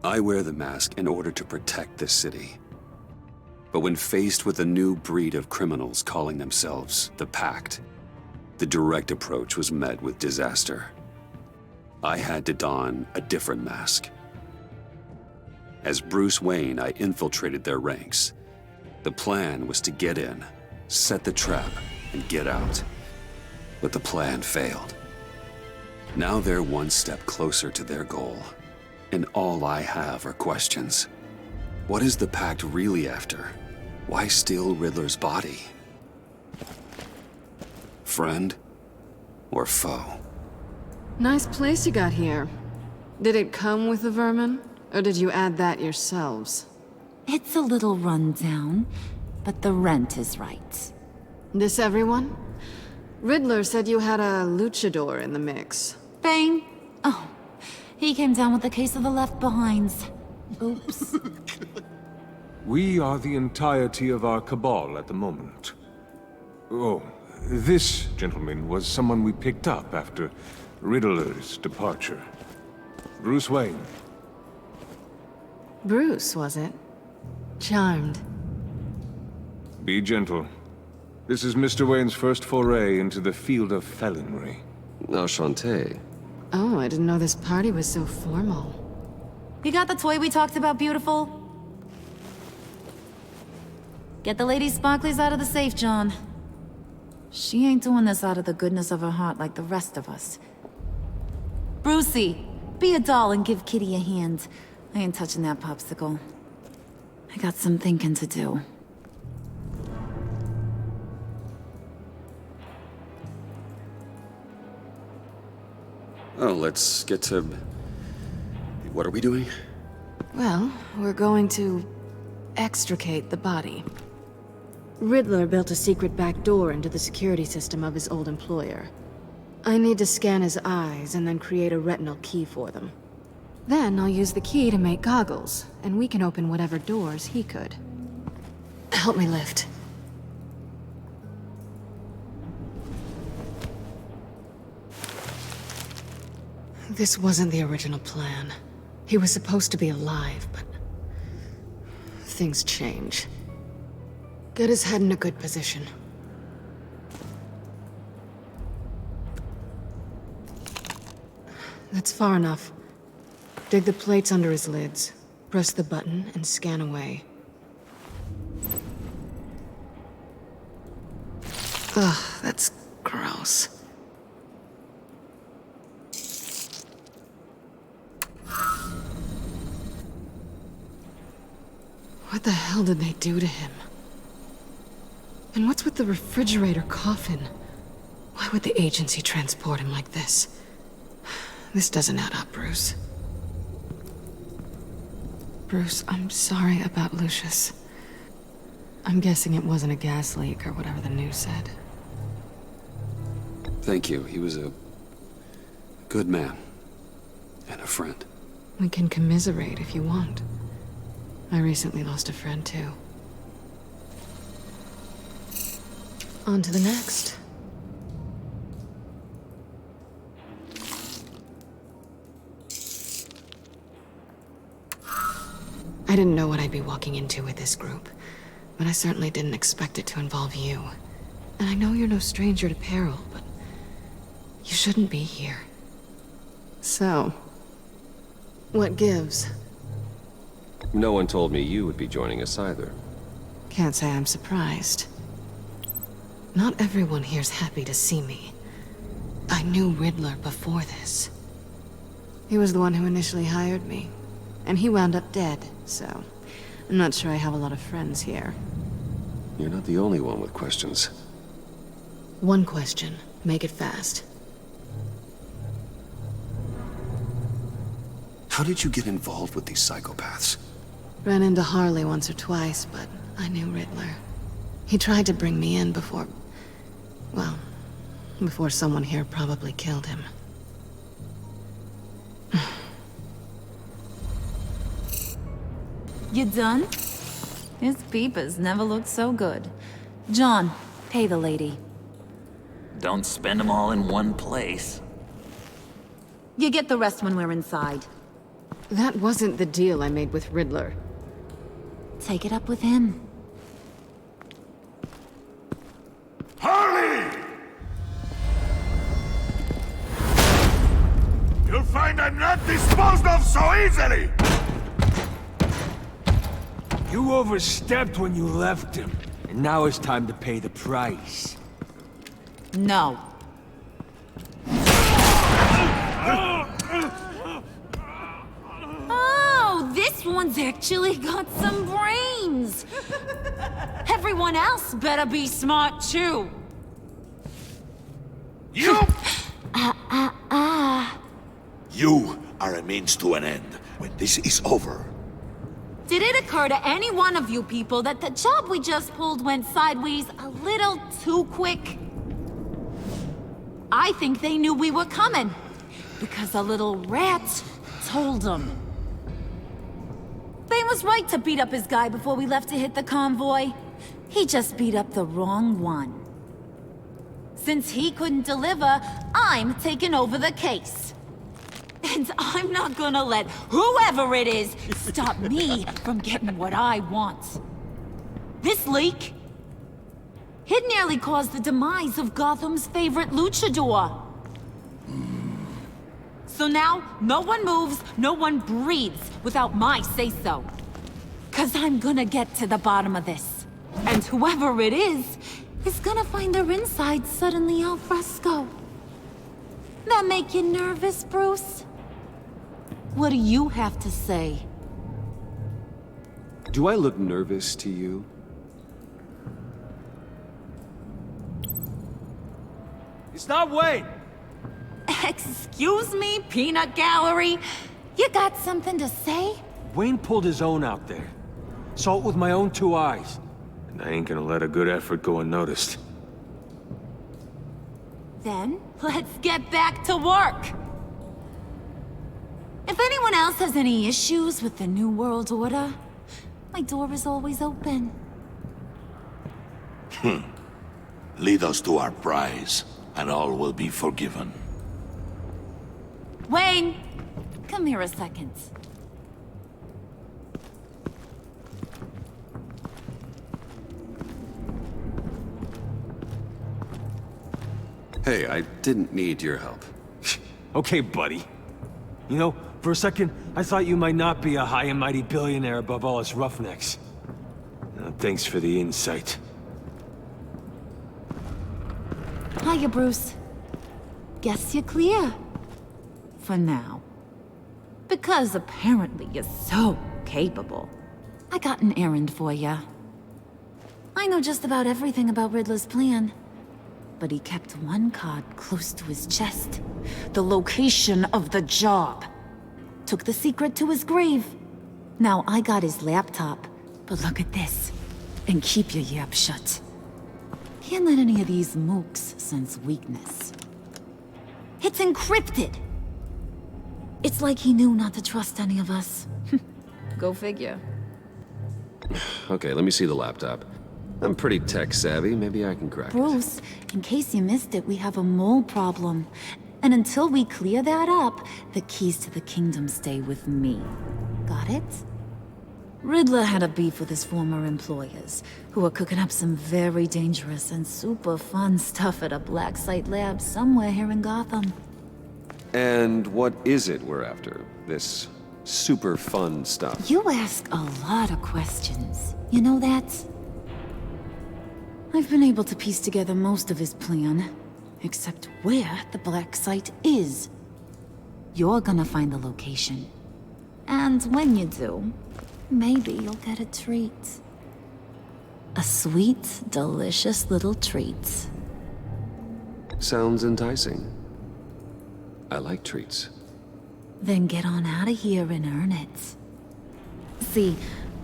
I wear the mask in order to protect this city. But when faced with a new breed of criminals calling themselves the Pact, the direct approach was met with disaster. I had to don a different mask. As Bruce Wayne, I infiltrated their ranks. The plan was to get in, set the trap, and get out. But the plan failed. Now they're one step closer to their goal, and all I have are questions. What is the Pact really after? Why steal Riddler's body? Friend or foe? Nice place you got here. Did it come with the vermin, or did you add that yourselves? It's a little run down, but the rent is right. This everyone? Riddler said you had a luchador in the mix. Bane? Oh, he came down with a case of the left behinds. Oops. We are the entirety of our cabal at the moment. Oh, this gentleman was someone we picked up after Riddler's departure. Bruce Wayne. Bruce, was it? Charmed. Be gentle. This is Mr. Wayne's first foray into the field of felonry. Enchanté. Oh, I didn't know this party was so formal. You got the toy we talked about, beautiful? Get the lady sparklies out of the safe, John. She ain't doing this out of the goodness of her heart like the rest of us. Brucey, be a doll and give Kitty a hand. I ain't touching that popsicle. I got some thinking to do. Oh, let's get to... What are we doing? Well, we're going to extricate the body. Riddler built a secret back door into the security system of his old employer. I need to scan his eyes and then create a retinal key for them. Then I'll use the key to make goggles, and we can open whatever doors he could. Help me lift. This wasn't the original plan. He was supposed to be alive, but things change. Get his head in a good position. That's far enough. Dig the plates under his lids. Press the button and scan away. Ugh, that's gross. What the hell did they do to him? And what's with the refrigerator coffin? Why would the agency transport him like this? This doesn't add up, Bruce. Bruce, I'm sorry about Lucius. I'm guessing it wasn't a gas leak or whatever the news said. Thank you. He was a good man. And a friend. We can commiserate if you want. I recently lost a friend, too. On to the next. I didn't know what I'd be walking into with this group, but I certainly didn't expect it to involve you. And I know you're no stranger to peril, but you shouldn't be here. So, what gives? No one told me you would be joining us either. Can't say I'm surprised. Not everyone here's happy to see me. I knew Riddler before this. He was the one who initially hired me, and he wound up dead, so I'm not sure I have a lot of friends here. You're not the only one with questions. One question. Make it fast. How did you get involved with these psychopaths? Ran into Harley once or twice, but I knew Riddler. He tried to bring me in before... well, before someone here probably killed him. You done? His peepers never looked so good. John, pay the lady. Don't spend them all in one place. You get the rest when we're inside. That wasn't the deal I made with Riddler. Take it up with him. Harley! You'll find I'm not disposed of so easily! You overstepped when you left him, and now it's time to pay the price. No. Oh, this one's actually got some brains. Everyone else better be smart too. You! You are a means to an end. When this is over, Did it occur to any one of you people that the job we just pulled went sideways a little too quick? I think they knew we were coming, because a little rat told them. They was right to beat up his guy before we left to hit the convoy. He just beat up the wrong one. Since he couldn't deliver, I'm taking over the case. And I'm not gonna let whoever it is stop me from getting what I want. This leak, it nearly caused the demise of Gotham's favorite luchador. So now, no one moves, no one breathes without my say-so. 'Cause I'm gonna get to the bottom of this. And whoever it is gonna find their inside suddenly al fresco. That make you nervous, Bruce? What do you have to say? Do I look nervous to you? It's not Wayne! Excuse me, peanut gallery? You got something to say? Wayne pulled his own out there. Saw it with my own 2 eyes. And I ain't gonna let a good effort go unnoticed. Then, let's get back to work. If anyone else has any issues with the New World Order, my door is always open. lead us to our prize, and all will be forgiven. Wayne, come here a second. Hey, I didn't need your help. Okay, buddy. You know, for a second, I thought you might not be a high and mighty billionaire above all us roughnecks. Thanks for the insight. Hiya, Bruce. Guess you're clear. For now. Because apparently you're so capable. I got an errand for you. I know just about everything about Riddler's plan. But he kept one card close to his chest. The location of the job. Took the secret to his grave. Now I got his laptop. But look at this. And keep your yap shut. Can't let any of these mooks sense weakness. It's encrypted. It's like he knew not to trust any of us. Go figure. Okay, let me see the laptop. I'm pretty tech savvy. Maybe I can crack it. Bruce, in case you missed it, we have a mole problem. And until we clear that up, the keys to the kingdom stay with me. Got it? Riddler had a beef with his former employers, who were cooking up some very dangerous and super fun stuff at a black site lab somewhere here in Gotham. And what is it we're after? This super fun stuff? You ask a lot of questions. You know that? I've been able to piece together most of his plan, except where the black site is. You're gonna find the location. And when you do, maybe you'll get a treat. A sweet, delicious little treat. Sounds enticing. I like treats. Then get on out of here and earn it. See,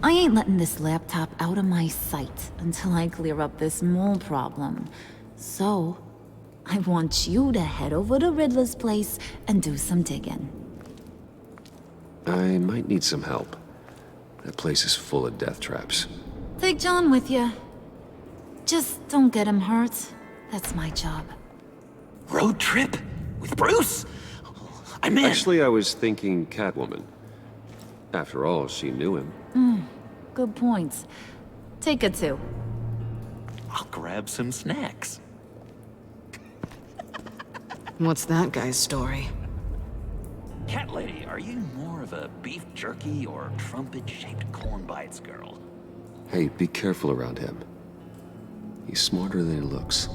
I ain't letting this laptop out of my sight until I clear up this mole problem. So, I want you to head over to Riddler's place and do some digging. I might need some help. That place is full of death traps. Take John with you. Just don't get him hurt. That's my job. Road trip? With Bruce? I'm in. Actually, I was thinking Catwoman. After all, she knew him. Good points. Take a two. I'll grab some snacks. What's that guy's story? Cat lady, are you more of a beef jerky or trumpet-shaped corn bites girl? Hey, be careful around him. He's smarter than he looks.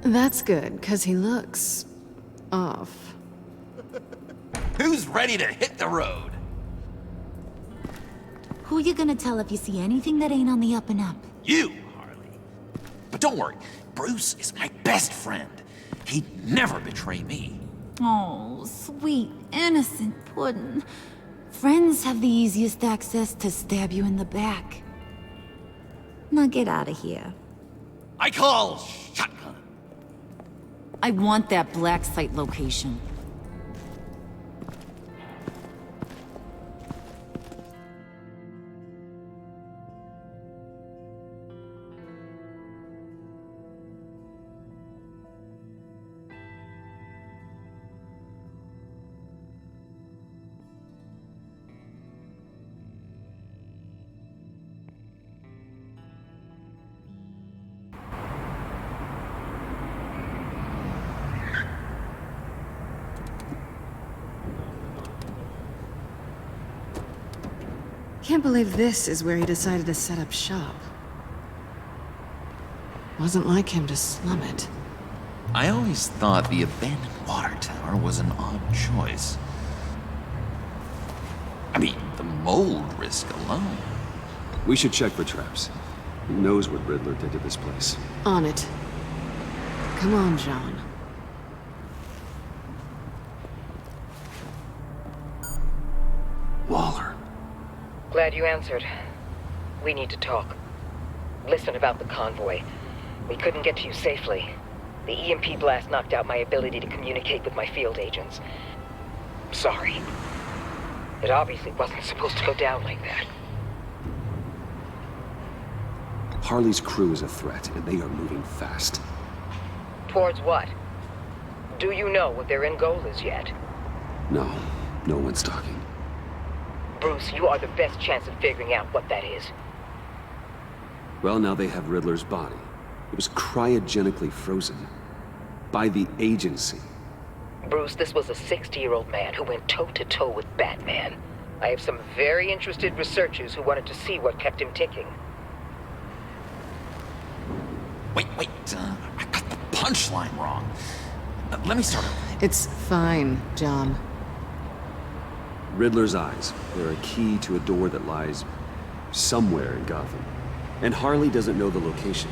That's good, because he looks... off. Who's ready to hit the road? Who you gonna tell if you see anything that ain't on the up and up? You, Harley. But don't worry, Bruce is my best friend. He'd never betray me. Oh, sweet, innocent Puddin'. Friends have the easiest access to stab you in the back. Now get out of here. I call shotgun. I want that black site location. Can't believe this is where he decided to set up shop. Wasn't like him to slum it. I always thought the abandoned water tower was an odd choice. I mean, the mold risk alone. We should check for traps. Who knows what Riddler did to this place? On it. Come on, John. Waller. Glad you answered. We need to talk. Listen about the convoy. We couldn't get to you safely. The EMP blast knocked out my ability to communicate with my field agents. Sorry. It obviously wasn't supposed to go down like that. Harley's crew is a threat, and they are moving fast. Towards what? Do you know what their end goal is yet? No, no one's talking. Bruce, you are the best chance of figuring out what that is. Well, now they have Riddler's body. It was cryogenically frozen. By the agency. Bruce, this was a 60-year-old man who went toe-to-toe with Batman. I have some very interested researchers who wanted to see what kept him ticking. Wait, I got the punchline wrong. Let me start over. It's fine, John. Riddler's eyes. They're a key to a door that lies somewhere in Gotham. And Harley doesn't know the location.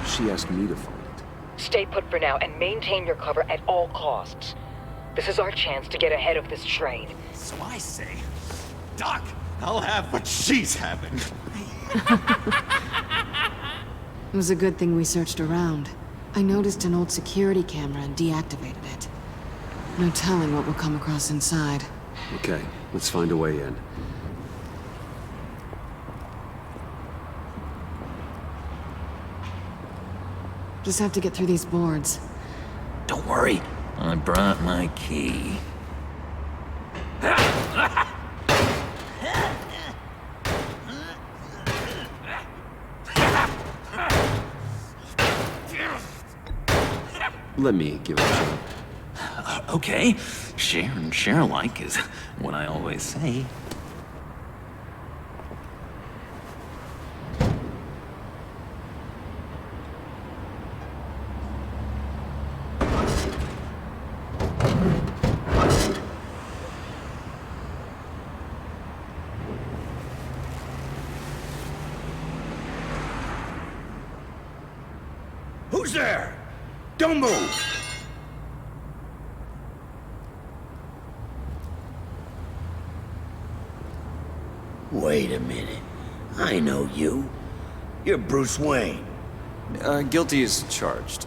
She asked me to find it. Stay put for now and maintain your cover at all costs. This is our chance to get ahead of this train. So I say, Doc, I'll have what she's having. It was a good thing we searched around. I noticed an old security camera and deactivated it. No telling what we'll come across inside. Okay, let's find a way in. Just have to get through these boards. Don't worry, I brought my key. Let me give it a shot. Okay, share and share alike is what I always say. Who's there? Don't move! Wait a minute. I know you. You're Bruce Wayne. Guilty as charged.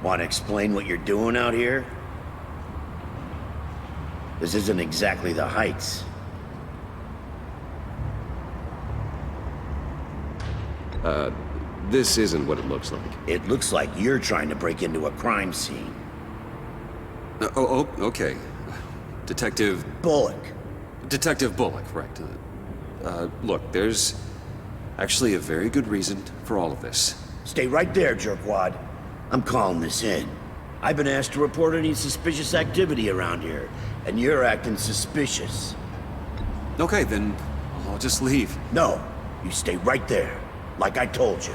Want to explain what you're doing out here? This isn't exactly the Heights. This isn't what it looks like. It looks like you're trying to break into a crime scene. Okay. Detective Bullock. Right. Look, there's actually a very good reason for all of this. Stay right there, jerkwad. I'm calling this in. I've been asked to report any suspicious activity around here, and you're acting suspicious. Okay, then I'll just leave. No, you stay right there, like I told you.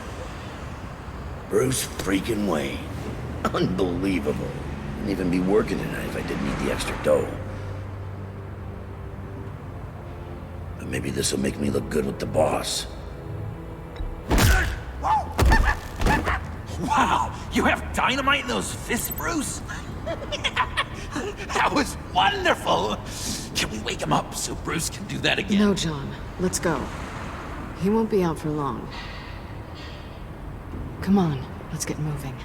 Bruce freaking Wayne. Unbelievable. Wouldn't even be working tonight if I didn't need the extra dough. But maybe this'll make me look good with the boss. Wow, you have dynamite in those fists, Bruce? That was wonderful! Can we wake him up so Bruce can do that again? No, John. Let's go. He won't be out for long. Come on, let's get moving.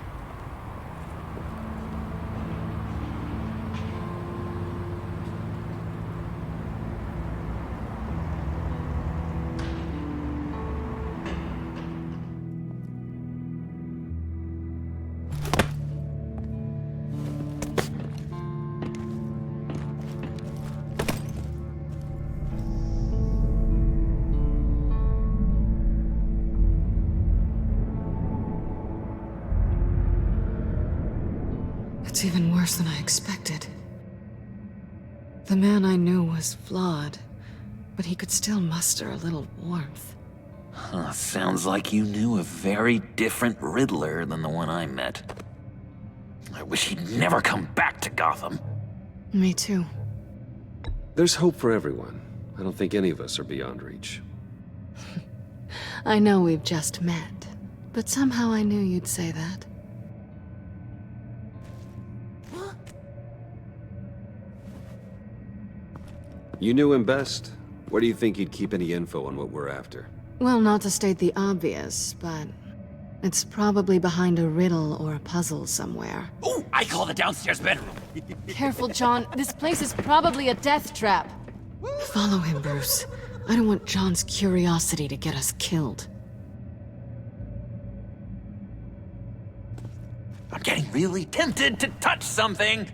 It's even worse than I expected. The man I knew was flawed, but he could still muster a little warmth. Huh, sounds like you knew a very different Riddler than the one I met. I wish he'd never come back to Gotham. Me too. There's hope for everyone. I don't think any of us are beyond reach. I know we've just met, but somehow I knew you'd say that. You knew him best. Where do you think he'd keep any info on what we're after? Well, not to state the obvious, but it's probably behind a riddle or a puzzle somewhere. Ooh, I call the downstairs bedroom. Careful, John. This place is probably a death trap. Follow him, Bruce. I don't want John's curiosity to get us killed. I'm getting really tempted to touch something.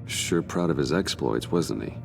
Sure proud of his exploits, wasn't he?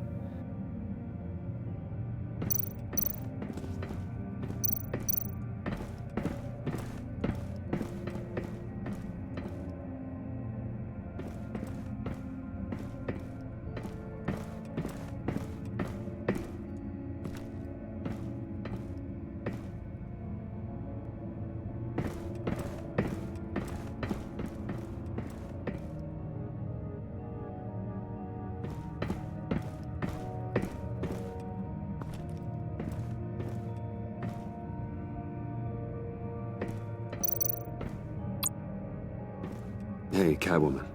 Hey, Catwoman.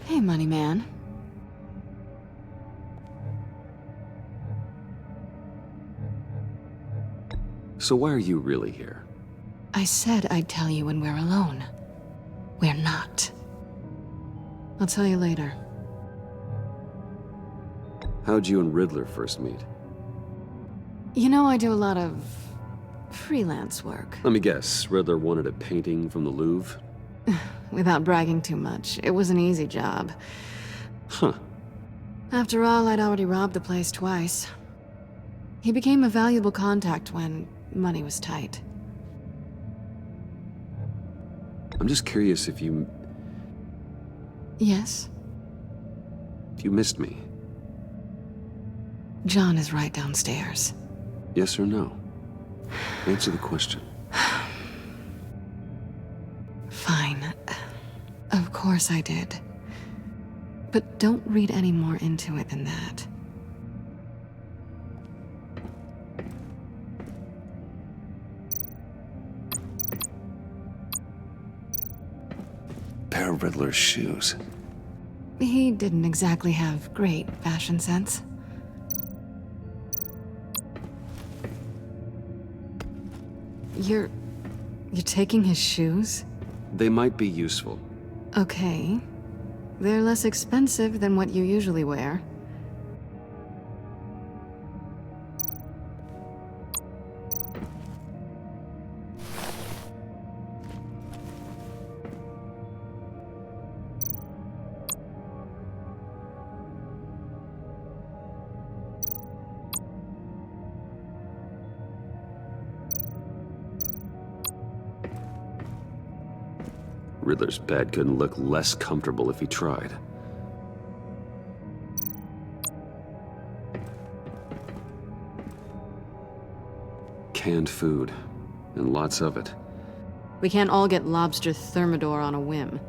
Hey, Money Man. So why are you really here? I said I'd tell you when we're alone. We're not. I'll tell you later. How'd you and Riddler first meet? You know, I do a lot of freelance work. Let me guess, Riddler wanted a painting from the Louvre? Without bragging too much, it was an easy job. Huh. After all, I'd already robbed the place twice. He became a valuable contact when money was tight. I'm just curious if you Yes? missed me. John is right downstairs. Yes or no? Answer the question. Fine. Of course I did. But don't read any more into it than that. Pair of Riddler's shoes. He didn't exactly have great fashion sense. You're taking his shoes? They might be useful. Okay. They're less expensive than what you usually wear. Riddler's bed couldn't look less comfortable if he tried. Canned food, and lots of it. We can't all get lobster thermidor on a whim.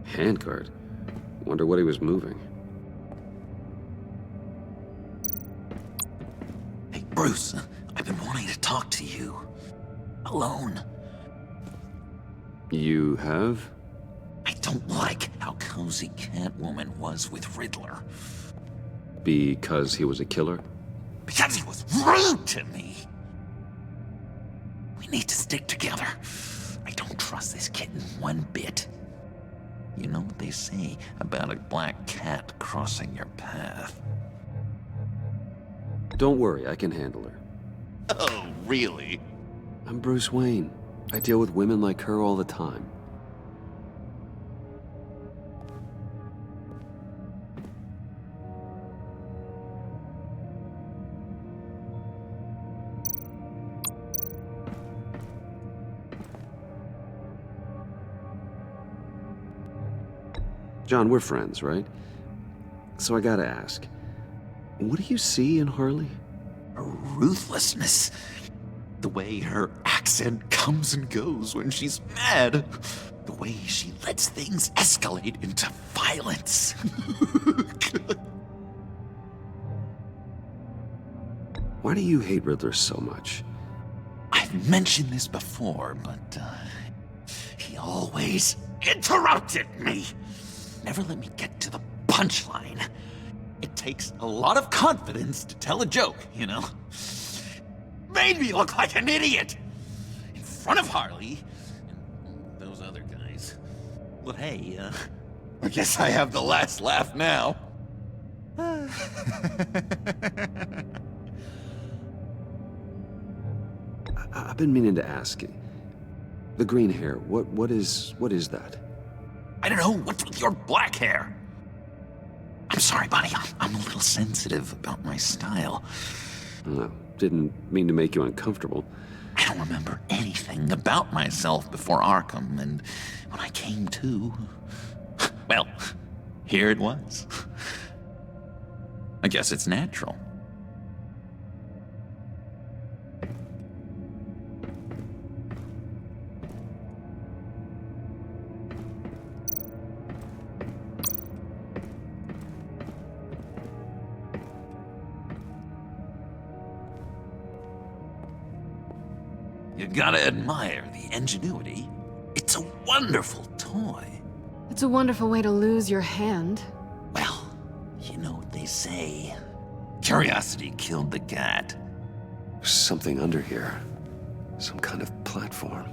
Handcart? Wonder what he was moving. Hey, Bruce, I've been wanting to talk to you. Alone. You have? I don't like how cozy Catwoman was with Riddler. Because he was a killer? Because he was rude to me. We need to stick together. I don't trust this kitten one bit. You know what they say about a black cat crossing your path? Don't worry, I can handle her. Oh, really? I'm Bruce Wayne. I deal with women like her all the time. John, we're friends, right? So I gotta ask, what do you see in Harley? Her ruthlessness. The way her accent comes and goes when she's mad. The way she lets things escalate into violence. Why do you hate Riddler so much? I've mentioned this before, but he always interrupted me. Never let me get to the punchline. It takes a lot of confidence to tell a joke, you know? Made me look like an idiot! In front of Harley and those other guys. But hey, I guess I have the last laugh now. I've been meaning to ask you. The green hair, what is that? I don't know, what's with your black hair? I'm sorry, buddy, I'm a little sensitive about my style. Didn't mean to make you uncomfortable. I don't remember anything about myself before Arkham, and when I came to, well, here it was. I guess it's natural. You gotta admire the ingenuity. It's a wonderful toy. It's a wonderful way to lose your hand. Well, you know what they say. Curiosity killed the cat. There's something under here. Some kind of platform.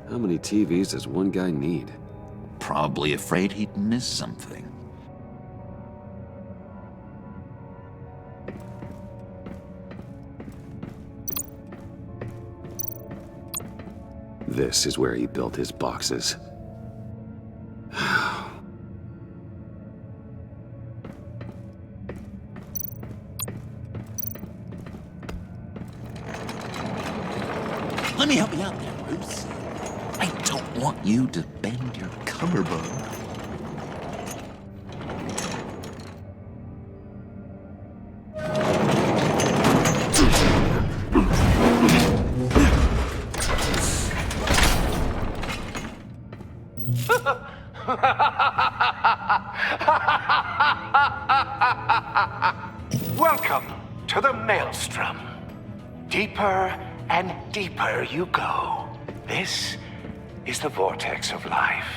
How many TVs does one guy need? Probably afraid he'd miss something. This is where he built his boxes. Let me help you out there, Bruce. I don't want you to bend your collarbone. Welcome to the Maelstrom. Deeper and deeper you go. This is the vortex of life,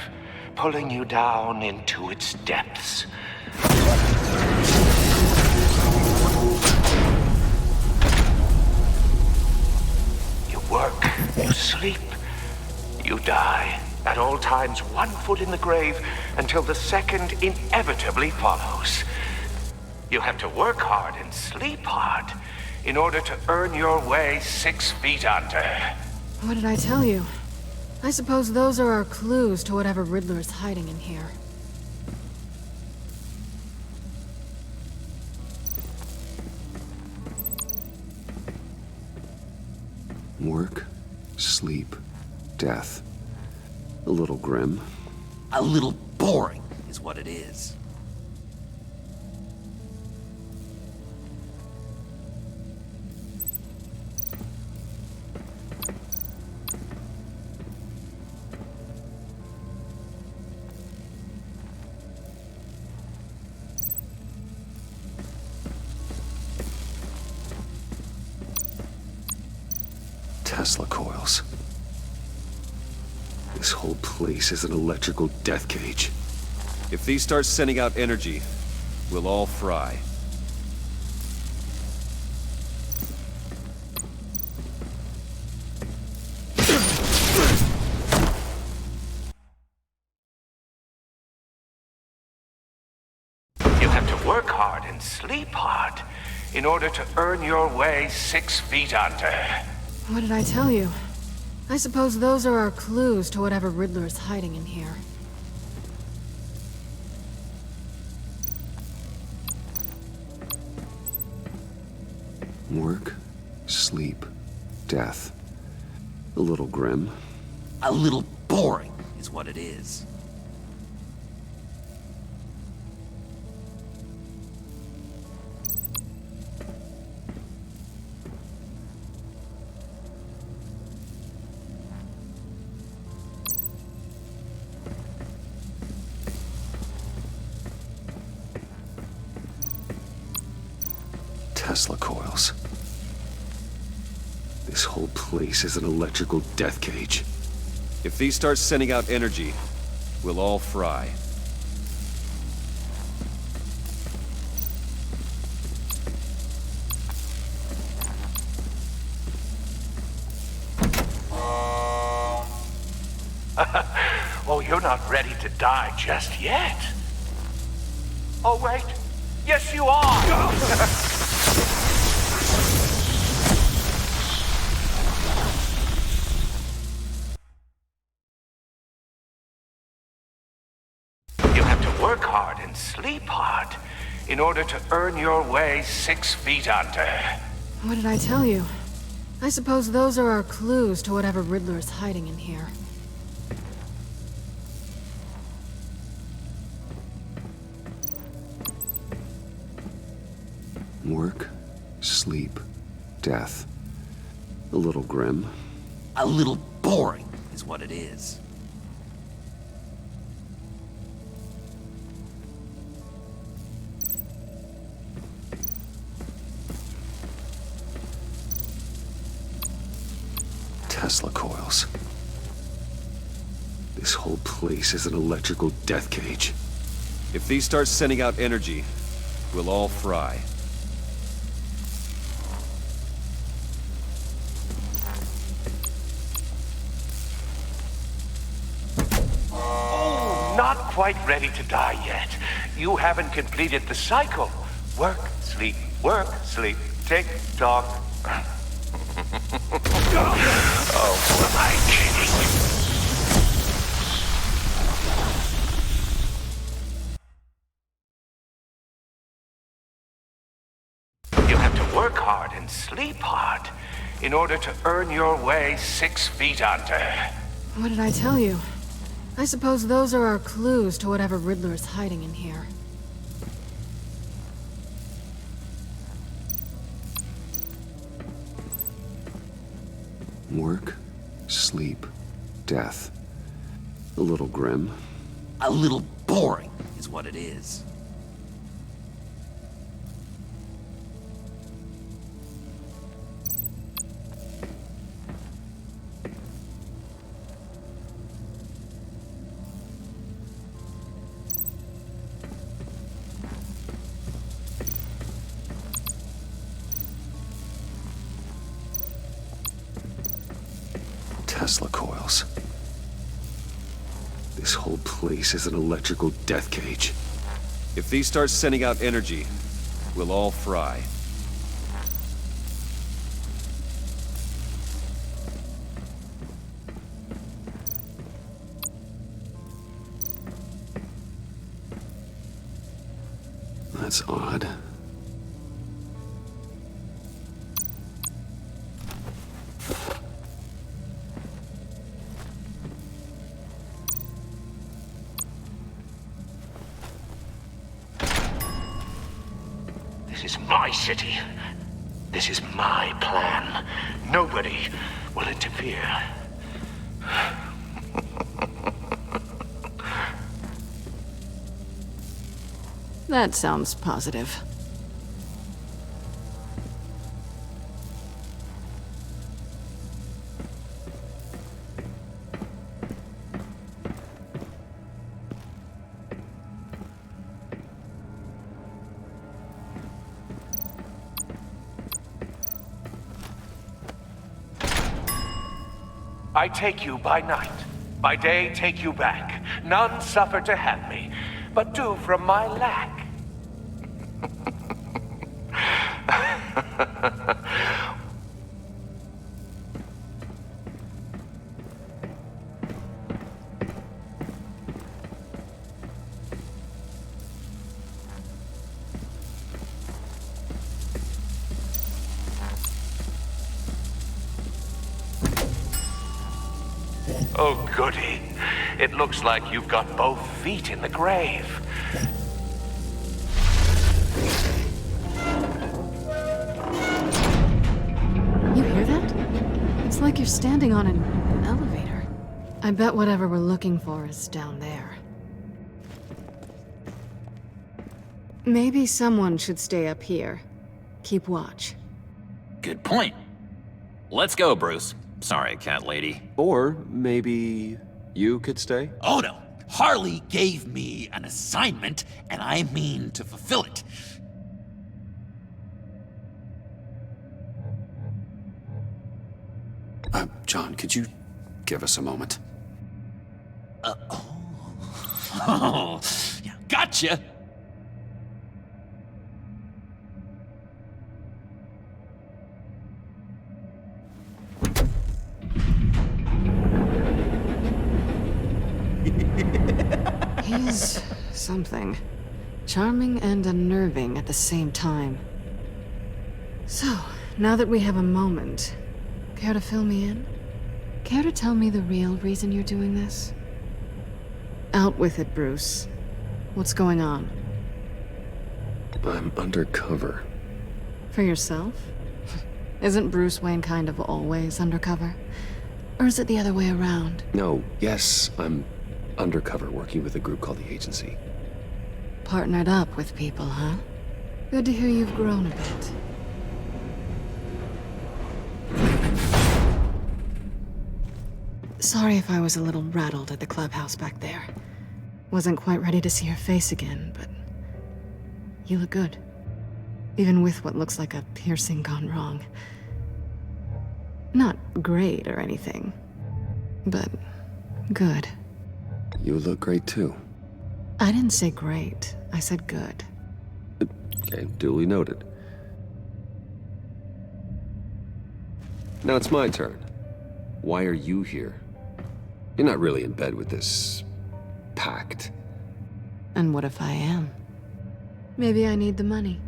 pulling you down into its depths. You work, you sleep, you die. At all times, 1 foot in the grave until the second inevitably follows. You have to work hard and sleep hard in order to earn your way 6 feet under. What did I tell you? I suppose those are our clues to whatever Riddler is hiding in here. Work, sleep, death. A little grim. A little boring is what it is. Tesla coils. This whole place is an electrical death cage. If these start sending out energy, we'll all fry. You have to work hard and sleep hard in order to earn your way 6 feet under. What did I tell you? I suppose those are our clues to whatever Riddler is hiding in here. Work, sleep, death. A little grim. A little boring is what it is. Tesla coils. This whole place is an electrical death cage. If these start sending out energy, we'll all fry. Oh, you're not ready to die just yet. Oh, wait. Yes, you are! You have to work hard and sleep hard in order to earn your way 6 feet under. What did I tell you? I suppose those are our clues to whatever Riddler is hiding in here. Work, sleep, death. A little grim. A little boring is what it is. Tesla coils. This whole place is an electrical death cage. If these start sending out energy, we'll all fry. Not quite ready to die yet. You haven't completed the cycle. Work, sleep, tick tock. Oh, who am I kidding? You have to work hard and sleep hard in order to earn your way 6 feet under. What did I tell you? I suppose those are our clues to whatever Riddler is hiding in here. Work, sleep, death. A little grim. A little boring is what it is. Tesla coils. This whole place is an electrical death cage. If these start sending out energy, we'll all fry. That's odd. This is my city. This is my plan. Nobody will interfere. That sounds positive. I take you by night. By day, take you back. None suffer to have me, but do from my lack. Oh, goody. It looks like you've got both feet in the grave. You hear that? It's like you're standing on an elevator. I bet whatever we're looking for is down there. Maybe someone should stay up here. Keep watch. Good point. Let's go, Bruce. Sorry, cat lady. Or maybe you could stay? Oh no. Harley gave me an assignment, and I mean to fulfill it. John, could you give us a moment? Oh, yeah, gotcha. He's something. Charming and unnerving at the same time. So, now that we have a moment, care to fill me in? Care to tell me the real reason you're doing this? Out with it, Bruce. What's going on? I'm undercover. For yourself? Isn't Bruce Wayne kind of always undercover? Or is it the other way around? No, yes, I'm undercover working with a group called the Agency. Partnered up with people, huh? Good to hear you've grown a bit. Sorry if I was a little rattled at the clubhouse back there. Wasn't quite ready to see your face again, but you look good. Even with what looks like a piercing gone wrong. Not great or anything, but good. You look great too. I didn't say great, I said good. Okay, duly noted. Now it's my turn. Why are you here? You're not really in bed with this pact. And what if I am? Maybe I need the money.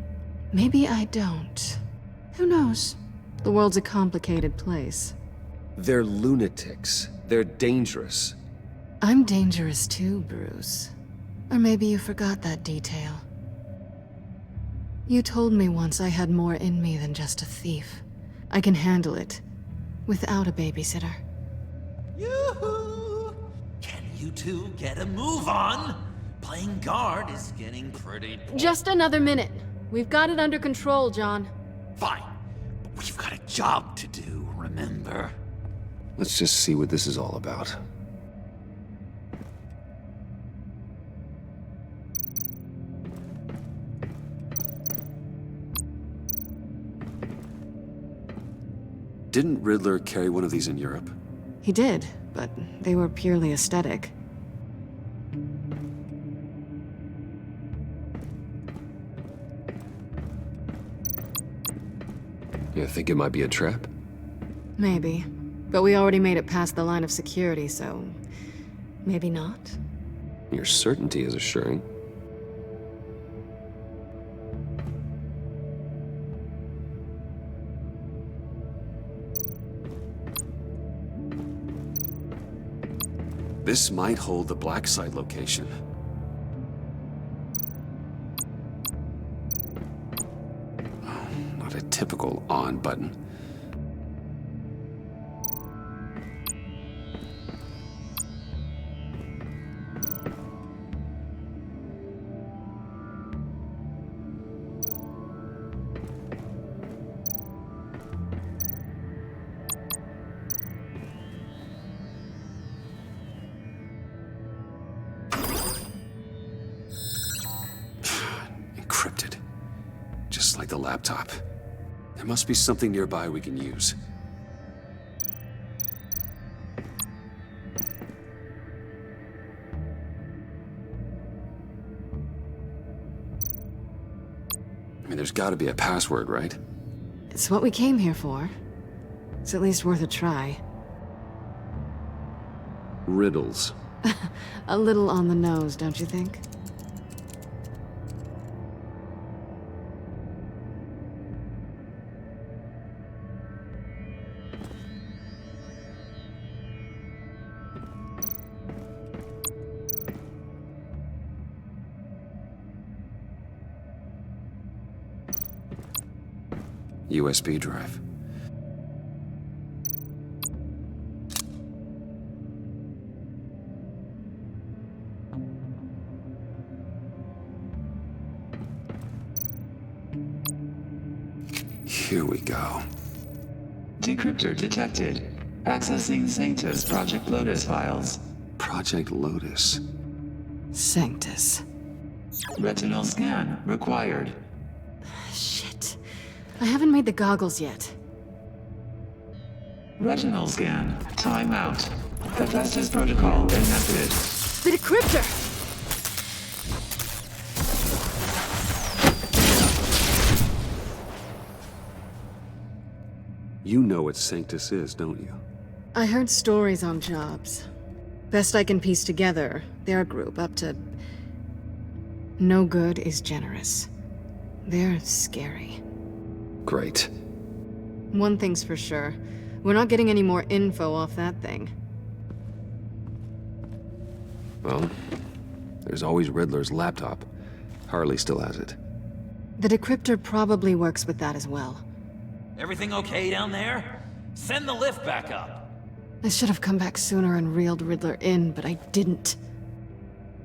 Maybe I don't. Who knows? The world's a complicated place. They're lunatics. They're dangerous. I'm dangerous too, Bruce. Or maybe you forgot that detail. You told me once I had more in me than just a thief. I can handle it. Without a babysitter. Yoo-hoo! Can you you two get a move on. Playing guard is getting pretty... Just another minute. We've got it under control, John. Fine. But we've got a job to do, remember? Let's just see what this is all about. Didn't Riddler carry one of these in Europe? He did, but they were purely aesthetic. You think it might be a trap? Maybe. But we already made it past the line of security, so... maybe not? Your certainty is assuring. This might hold the black site location. Oh, not a typical on button. Encrypted. Just like the laptop. There must be something nearby we can use. I mean, there's gotta be a password, right? It's what we came here for. It's at least worth a try. Riddles. A little on the nose, don't you think? USB drive. Here we go. Decryptor detected. Accessing Sanctus Project Lotus files. Project Lotus. Sanctus. Retinal scan required. Shit. I haven't made the goggles yet. Retinal scan. Timeout. Hephaestus protocol enacted. The decryptor! You know what Sanctus is, don't you? I heard stories on jobs. Best I can piece together, their group up to... no good is generous. They're scary. Great. One thing's for sure. We're not getting any more info off that thing. Well, there's always Riddler's laptop. Harley still has it. The decryptor probably works with that as well. Everything okay down there? Send the lift back up. I should have come back sooner and reeled Riddler in, but I didn't.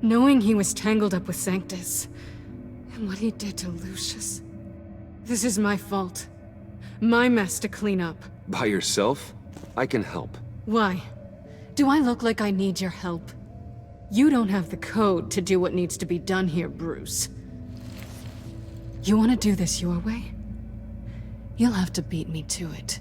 Knowing he was tangled up with Sanctus, and what he did to Lucius. This is my fault. My mess to clean up. By yourself? I can help. Why? Do I look like I need your help? You don't have the code to do what needs to be done here, Bruce. You want to do this your way? You'll have to beat me to it.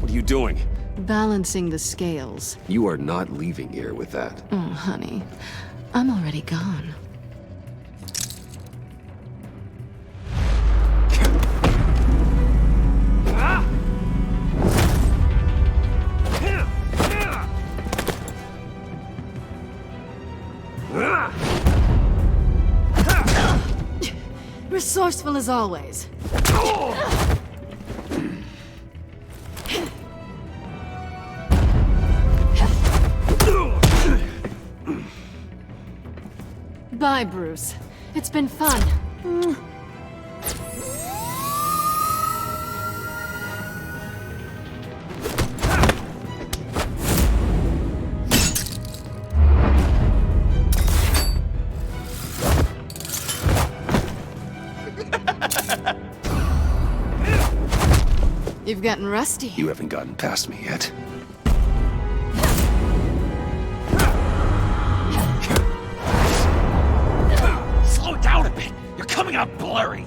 What are you doing? Balancing the scales. You are not leaving here with that. Oh, honey. I'm already gone. Resourceful as always. Bye, Bruce. It's been fun. You've gotten rusty. You haven't gotten past me yet. Slow down a bit. You're coming out blurry.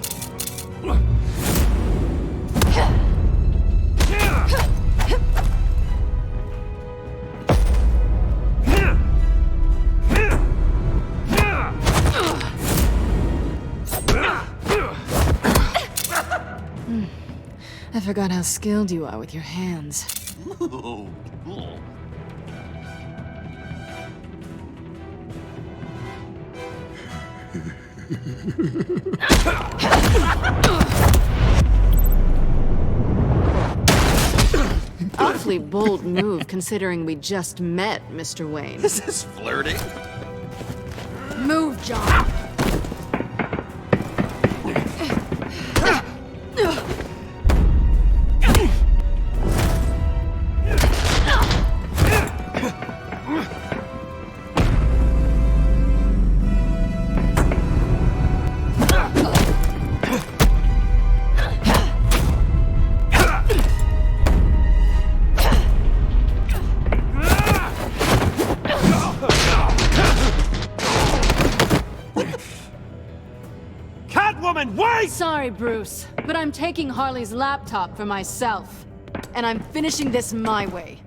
I forgot how skilled you are with your hands. Ooh, cool. Awfully bold move considering we just met, Mr. Wayne. This is flirting. Move, John. Sorry, Bruce, but I'm taking Harley's laptop for myself. And I'm finishing this my way.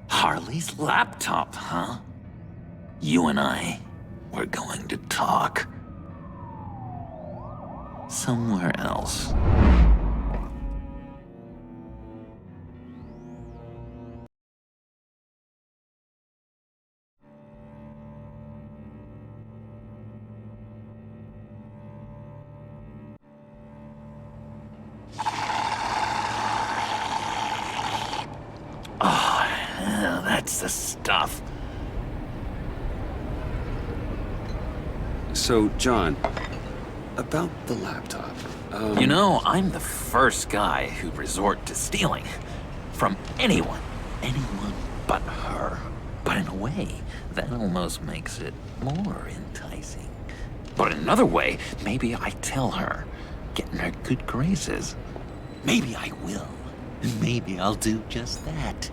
Harley's laptop, huh? You and I, we're going to talk. Somewhere else. That's the stuff. So, John, about the laptop. You know, I'm the first guy who'd resort to stealing. From anyone. Anyone but her. But in a way, that almost makes it more enticing. But in another way, maybe I tell her, get in her good graces. Maybe I will. Maybe I'll do just that.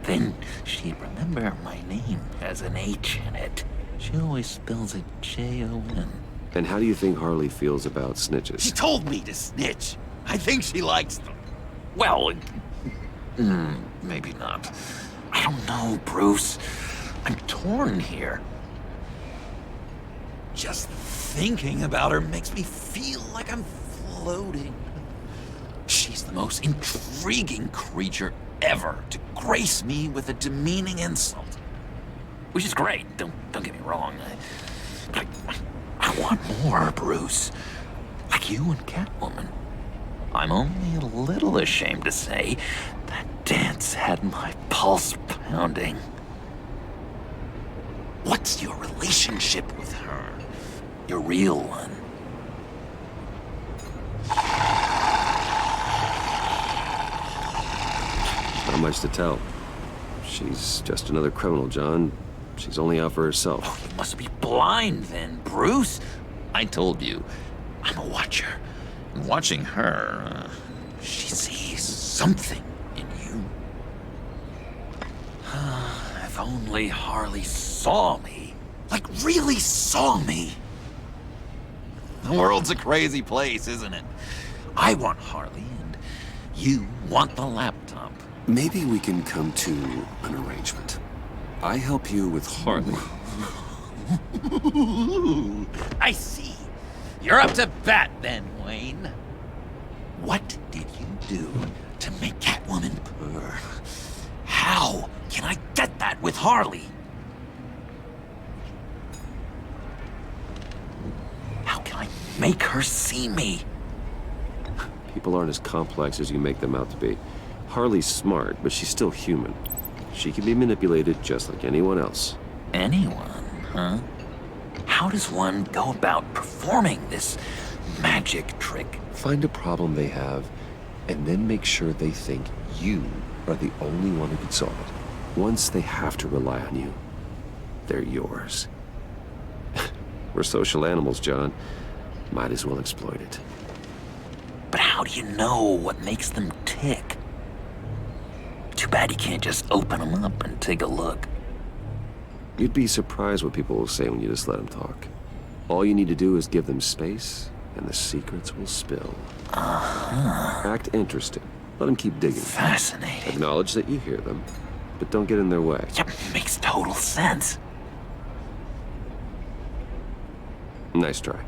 Then she'd remember my name has an H in it. She always spells it J-O-N. And how do you think Harley feels about snitches? She told me to snitch. I think she likes them. Well, maybe not. I don't know, Bruce. I'm torn here. Just thinking about her makes me feel like I'm floating. She's the most intriguing creature ever to grace me with a demeaning insult. Which is great, don't get me wrong. I want more, Bruce. Like you and Catwoman. I'm only a little ashamed to say that dance had my pulse pounding. What's your relationship with her? Your real one? Not much to tell. She's just another criminal, John. She's only out for herself. Oh, you must be blind then, Bruce. I told you, I'm a watcher. And watching her, she sees something in you. If only Harley saw me. Like, really saw me. The world's a crazy place, isn't it? I want Harley, and you want the laptop. Maybe we can come to an arrangement. I help you with Harley. I see. You're up to bat then, Wayne. What did you do to make Catwoman purr? How can I get that with Harley? How can I make her see me? People aren't as complex as you make them out to be. Harley's smart, but she's still human. She can be manipulated just like anyone else. Anyone? huh? How does one go about performing this magic trick? Find a problem they have, and then make sure they think you are the only one who can solve it. Once they have to rely on you, they're yours. We're social animals, John. Might as well exploit it. But how do you know what makes them tick? Too bad you can't just open them up and take a look. You'd be surprised what people will say when you just let them talk. All you need to do is give them space, and the secrets will spill. Act interested. Let them keep digging. Fascinating. Acknowledge that you hear them, but don't get in their way. Yep, makes total sense. Nice try.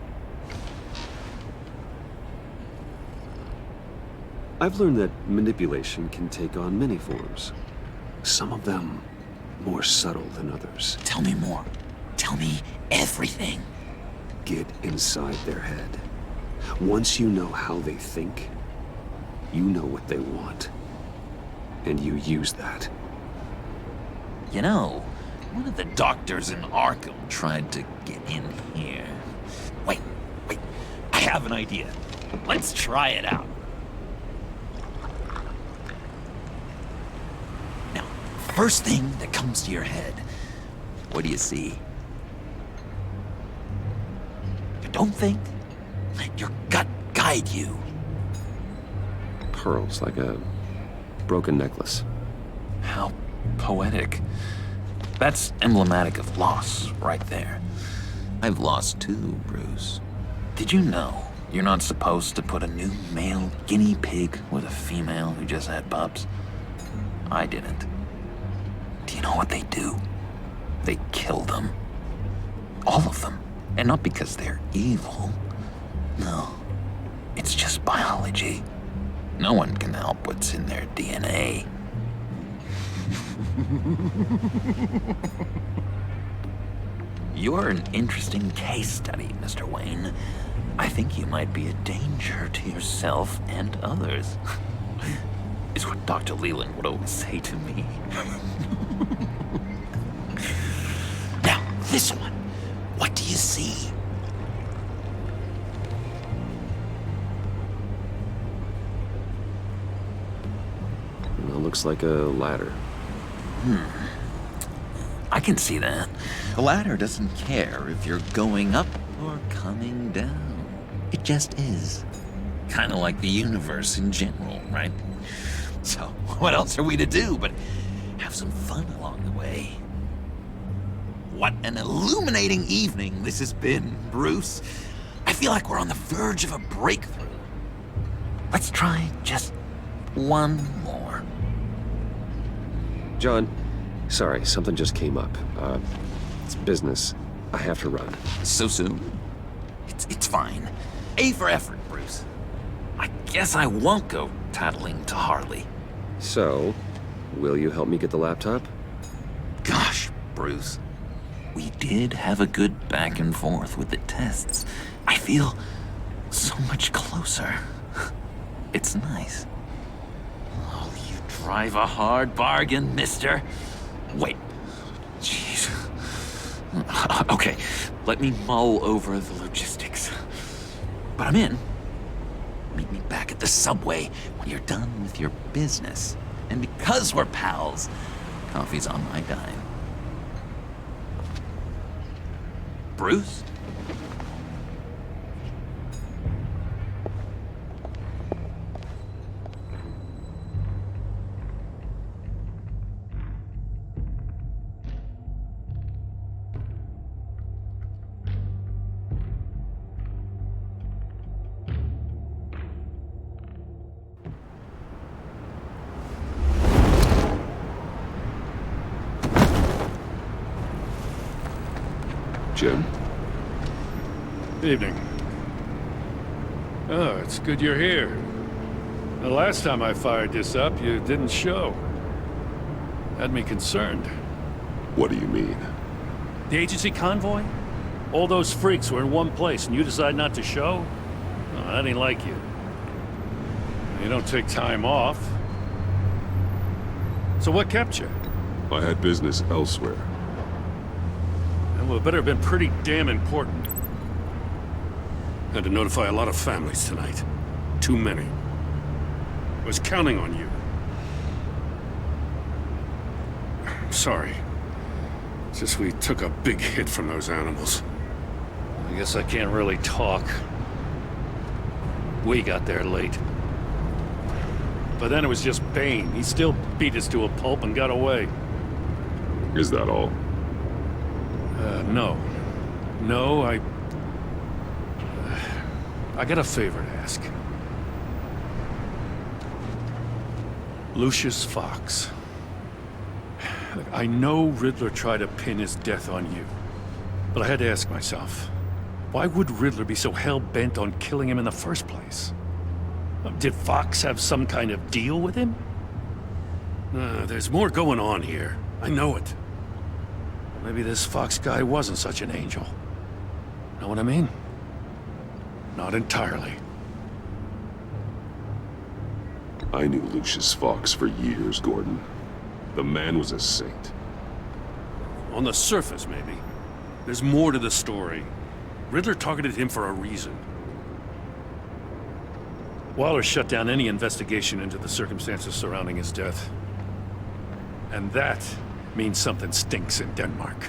I've learned that manipulation can take on many forms. Some of them more subtle than others. Tell me more. Tell me everything. Get inside their head. Once you know how they think, you know what they want. And you use that. You know, one of the doctors in Arkham tried to get in here. Wait. I have an idea. Let's try it out. Now, first thing that comes to your head, what do you see? Don't think. Let your gut guide you. Pearls, like a broken necklace. How poetic. That's emblematic of loss, right there. I've lost too, Bruce. Did you know you're not supposed to put a new male guinea pig with a female who just had pups? I didn't. Do you know what they do? They kill them. All of them. And not because they're evil. No. It's just biology. No one can help what's in their DNA. You're an interesting case study, Mr. Wayne. I think you might be a danger to yourself and others. Is what Dr. Leland would always say to me. Now, this one. What do you see? Well, looks like a ladder. I can see that. The ladder doesn't care if you're going up or coming down. It just is. Kind of like the universe in general, right? So, what else are we to do but have some fun along the way? What an illuminating evening this has been, Bruce. I feel like we're on the verge of a breakthrough. Let's try just one more. John, sorry, something just came up. It's business. I have to run. So soon? It's fine. A for effort, Bruce. I guess I won't go tattling to Harley. So, will you help me get the laptop? Gosh, Bruce. We did have a good back and forth with the tests. I feel so much closer. It's nice. Oh, you drive a hard bargain, mister. Wait. Jeez. Okay, let me mull over the logistics. But I'm in. Meet me back at the subway when you're done with your business. And because we're pals, coffee's on my dime. Bruce? Jim? Evening. Oh, it's good you're here. The last time I fired this up, you didn't show. Had me concerned. What do you mean? The agency convoy? All those freaks were in one place and you decide not to show? Oh, that ain't like you. You don't take time off. So what kept you? I had business elsewhere. And Well, it better have been pretty damn important. Had to notify a lot of families tonight. Too many. I was counting on you. Sorry. It's just we took a big hit from those animals. I guess I can't really talk. We got there late. But then it was just Bane. He still beat us to a pulp and got away. Is that all? No. No, I got a favor to ask. Lucius Fox. Look, I know Riddler tried to pin his death on you. But I had to ask myself, why would Riddler be so hell-bent on killing him in the first place? Did Fox have some kind of deal with him? There's more going on here. I know it. Maybe this Fox guy wasn't such an angel. Know what I mean? Not entirely. I knew Lucius Fox for years, Gordon. The man was a saint. On the surface, maybe. There's more to the story. Riddler targeted him for a reason. Waller shut down any investigation into the circumstances surrounding his death. And that means something stinks in Denmark.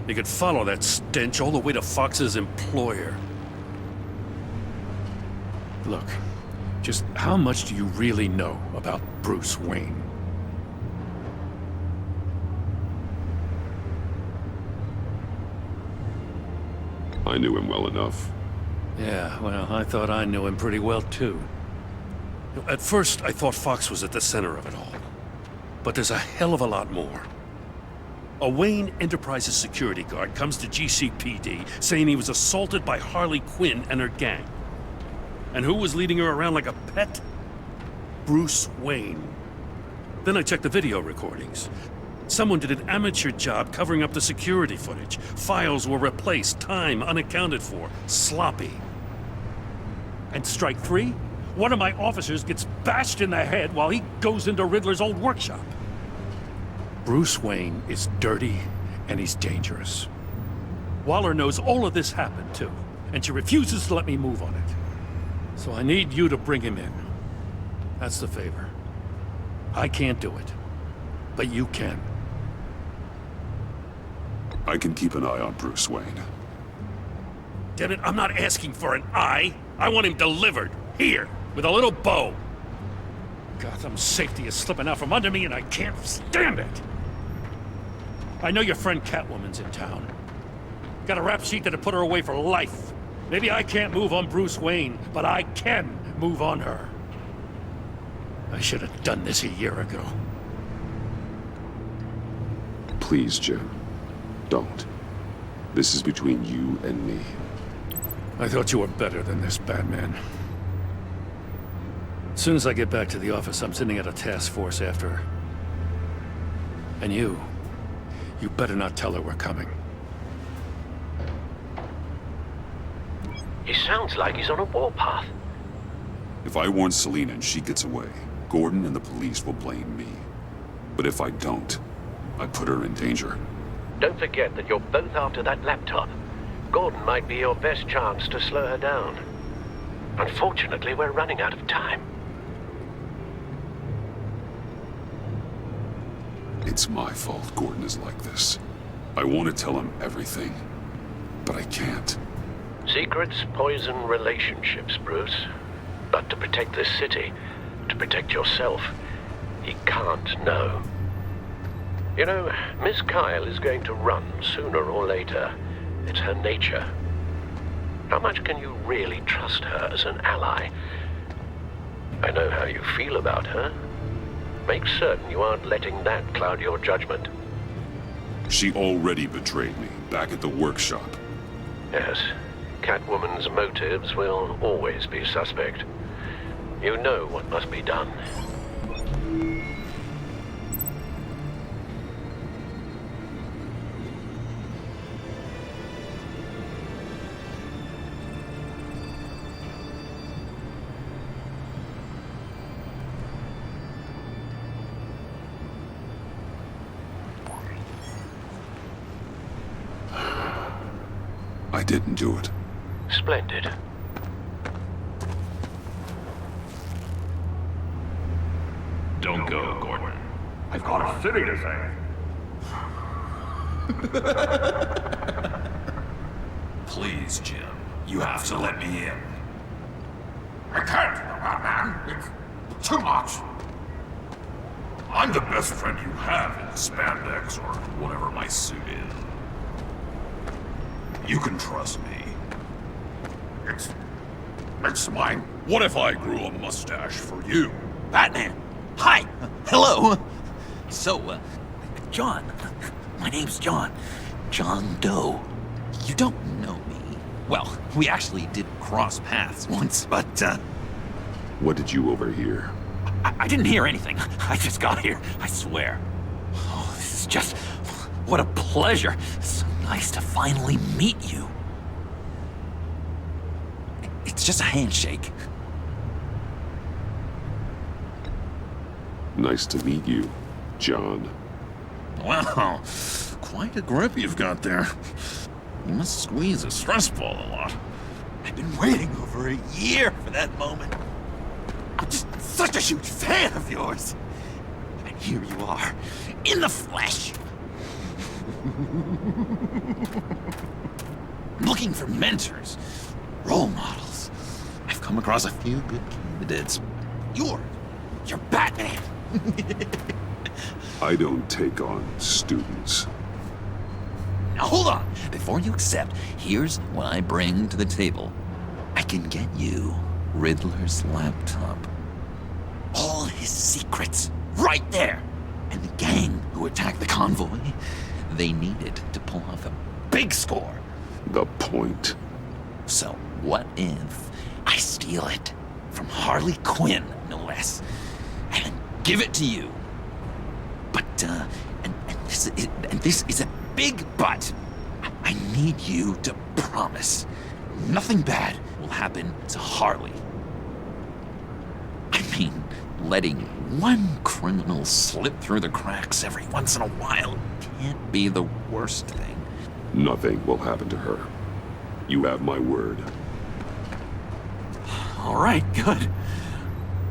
You could follow that stench all the way to Fox's employer. Look, just how much do you really know about Bruce Wayne? I knew him well enough. Yeah, well, I thought I knew him pretty well, too. At first, I thought Fox was at the center of it all. But there's a hell of a lot more. A Wayne Enterprises security guard comes to GCPD saying he was assaulted by Harley Quinn and her gang. And who was leading her around like a pet? Bruce Wayne. Then I checked the video recordings. Someone did an amateur job covering up the security footage. Files were replaced, time unaccounted for, sloppy. And strike three? One of my officers gets bashed in the head while he goes into Riddler's old workshop. Bruce Wayne is dirty and he's dangerous. Waller knows all of this happened too, and she refuses to let me move on it. So I need you to bring him in. That's the favor. I can't do it, but you can. I can keep an eye on Bruce Wayne. Damn it, I'm not asking for an eye. I want him delivered, here, with a little bow. Gotham's safety is slipping out from under me and I can't stand it. I know your friend Catwoman's in town. Got a rap sheet that'd put her away for life. Maybe I can't move on Bruce Wayne, but I can move on her. I should have done this a year ago. Please, Jim. Don't. This is between you and me. I thought you were better than this, Batman. As soon as I get back to the office, I'm sending out a task force after her. And you better not tell her we're coming. He sounds like he's on a warpath. If I warn Selina and she gets away, Gordon and the police will blame me. But if I don't, I put her in danger. Don't forget that you're both after that laptop. Gordon might be your best chance to slow her down. Unfortunately, we're running out of time. It's my fault Gordon is like this. I want to tell him everything, but I can't. Secrets poison relationships, Bruce. But to protect this city, to protect yourself, he can't know. You know, Miss Kyle is going to run sooner or later. It's her nature. How much can you really trust her as an ally? I know how you feel about her. Make certain you aren't letting that cloud your judgment. She already betrayed me back at the workshop. Yes, Catwoman's motives will always be suspect. You know what must be done. I didn't do it. Splendid. Don't go, Gordon. I've got a city to save. Please, Jim. You have to let me in. I can't, Batman. It's too much. I'm the best friend you have in spandex or whatever my suit is. You can trust me. It's mine. What if I grew a mustache for you? Batman! Hi! Hello! So, John. My name's John. John Doe. You don't know me. Well, we actually did cross paths once, but, What did you overhear? I didn't hear anything. I just got here, I swear. Oh, this is just... What a pleasure. So nice to finally meet you. It's just a handshake. Nice to meet you, John. Wow, quite a grip you've got there. You must squeeze a stress ball a lot. I've been waiting over a year for that moment. I'm just such a huge fan of yours. And here you are, in the flesh. I'm looking for mentors, role models. I've come across a few good candidates. You're Batman. I don't take on students. Now hold on. Before you accept, here's what I bring to the table. I can get you Riddler's laptop. All his secrets, right there. And the gang who attacked the convoy, they needed to pull off a big score. The point. So what if I steal it from Harley Quinn, no less, and give it to you? But, and this is a big but. I need you to promise nothing bad will happen to Harley. I mean, letting one criminal slip through the cracks every once in a while can't be the worst thing. Nothing will happen to her. You have my word. All right, good.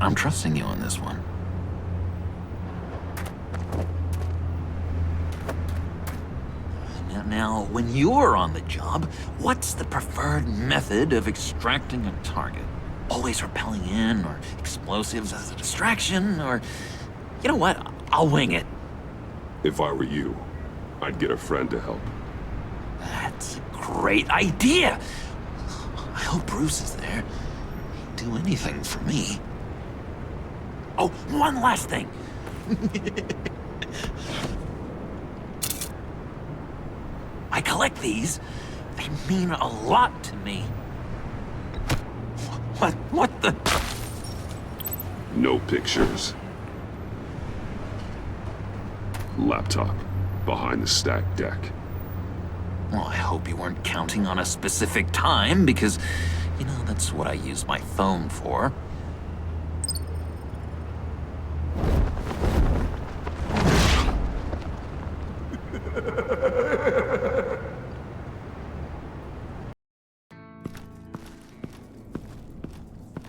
I'm trusting you on this one. Now, when you're on the job, what's the preferred method of extracting a target? Always rappelling in, or explosives as a distraction, or... You know what? I'll wing it. If I were you, I'd get a friend to help. That's a great idea! I hope Bruce is there. He'd do anything for me. Oh, one last thing! I collect these. They mean a lot to me. What the? No pictures. Laptop behind the stacked deck. Well, I hope you weren't counting on a specific time, because, you know, that's what I use my phone for.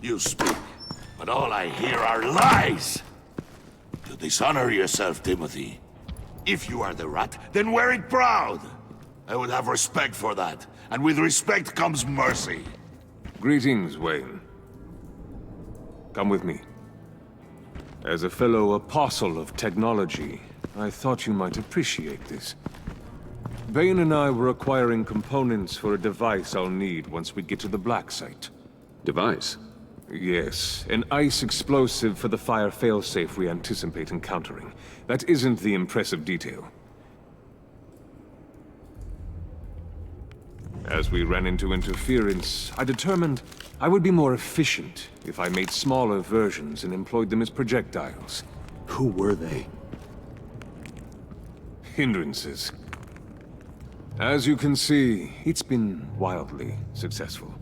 You speak, but all I hear are lies! You dishonor yourself, Timothy. If you are the rat, then wear it proud! I would have respect for that, and with respect comes mercy. Greetings, Wayne. Come with me. As a fellow apostle of technology, I thought you might appreciate this. Bane and I were acquiring components for a device I'll need once we get to the Black Site. Device? Yes, an ice explosive for the fire failsafe we anticipate encountering. That isn't the impressive detail. As we ran into interference, I determined I would be more efficient if I made smaller versions and employed them as projectiles. Who were they? Hindrances. As you can see, it's been wildly successful.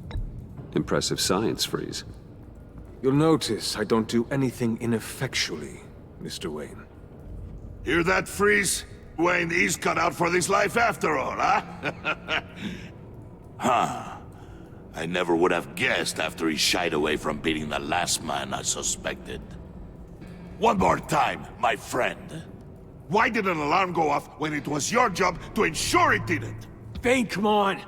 Impressive science, Freeze. You'll notice I don't do anything ineffectually, Mr. Wayne. Hear that, Freeze? Wayne, he's cut out for this life after all, huh? Huh. I never would have guessed after he shied away from beating the last man I suspected. One more time, my friend. Why did an alarm go off when it was your job to ensure it didn't? Bane, come on!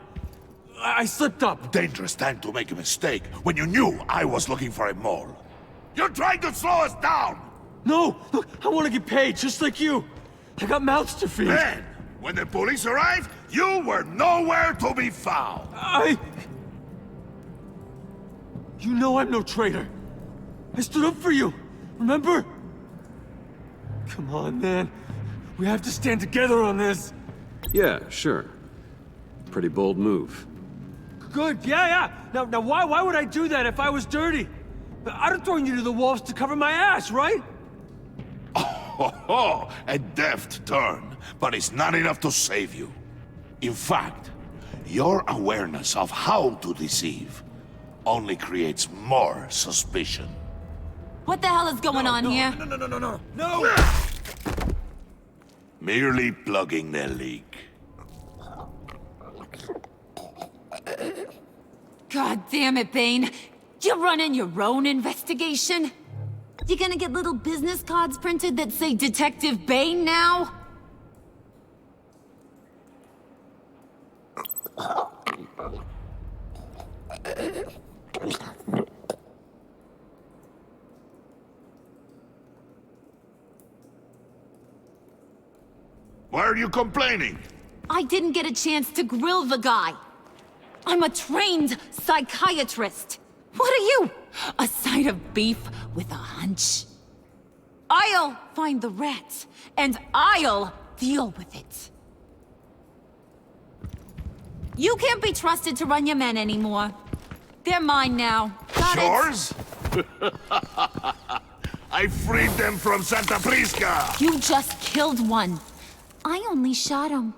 I slipped up. Dangerous time to make a mistake when you knew I was looking for a mole. You're trying to slow us down! No! Look, I want to get paid, just like you. I got mouths to feed. Then, when the police arrived, you were nowhere to be found. You know I'm no traitor. I stood up for you, remember? Come on, man. We have to stand together on this. Yeah, sure. Pretty bold move. Good, yeah. Now why would I do that if I was dirty? I'd have thrown you to the wolves to cover my ass, right? Oh, a deft turn, but it's not enough to save you. In fact, your awareness of how to deceive only creates more suspicion. What the hell is going on here? No! Merely plugging the leak. God damn it, Bane. You're running your own investigation? You gonna get little business cards printed that say Detective Bane now? Why are you complaining? I didn't get a chance to grill the guy. I'm a trained psychiatrist. What are you? A side of beef with a hunch? I'll find the rat, and I'll deal with it. You can't be trusted to run your men anymore. They're mine now. Got Yours? I freed them from Santa Prisca! You just killed one. I only shot him.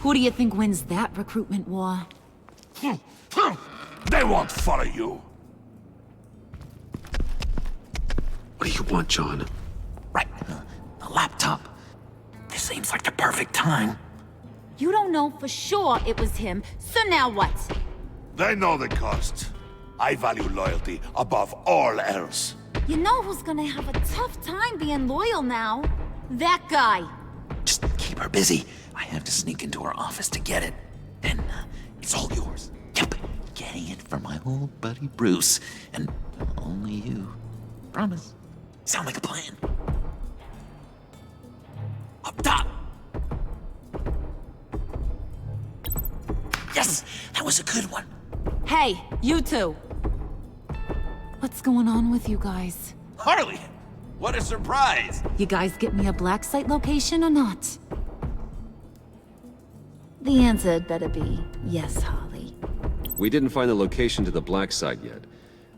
Who do you think wins that recruitment war? They won't follow you. What do you want, John? Right, the laptop. This seems like the perfect time. You don't know for sure it was him, so now what? They know the cost. I value loyalty above all else. You know who's gonna have a tough time being loyal now? That guy. Just keep her busy. I have to sneak into her office to get it. Then, it's all yours. Yep, getting it from my old buddy Bruce. And only you. Promise. Sound like a plan. Up top! Yes! That was a good one. Hey, you two. What's going on with you guys? Harley! What a surprise! You guys get me a black site location or not? The answer had better be yes, Harley. We didn't find the location to the black site yet,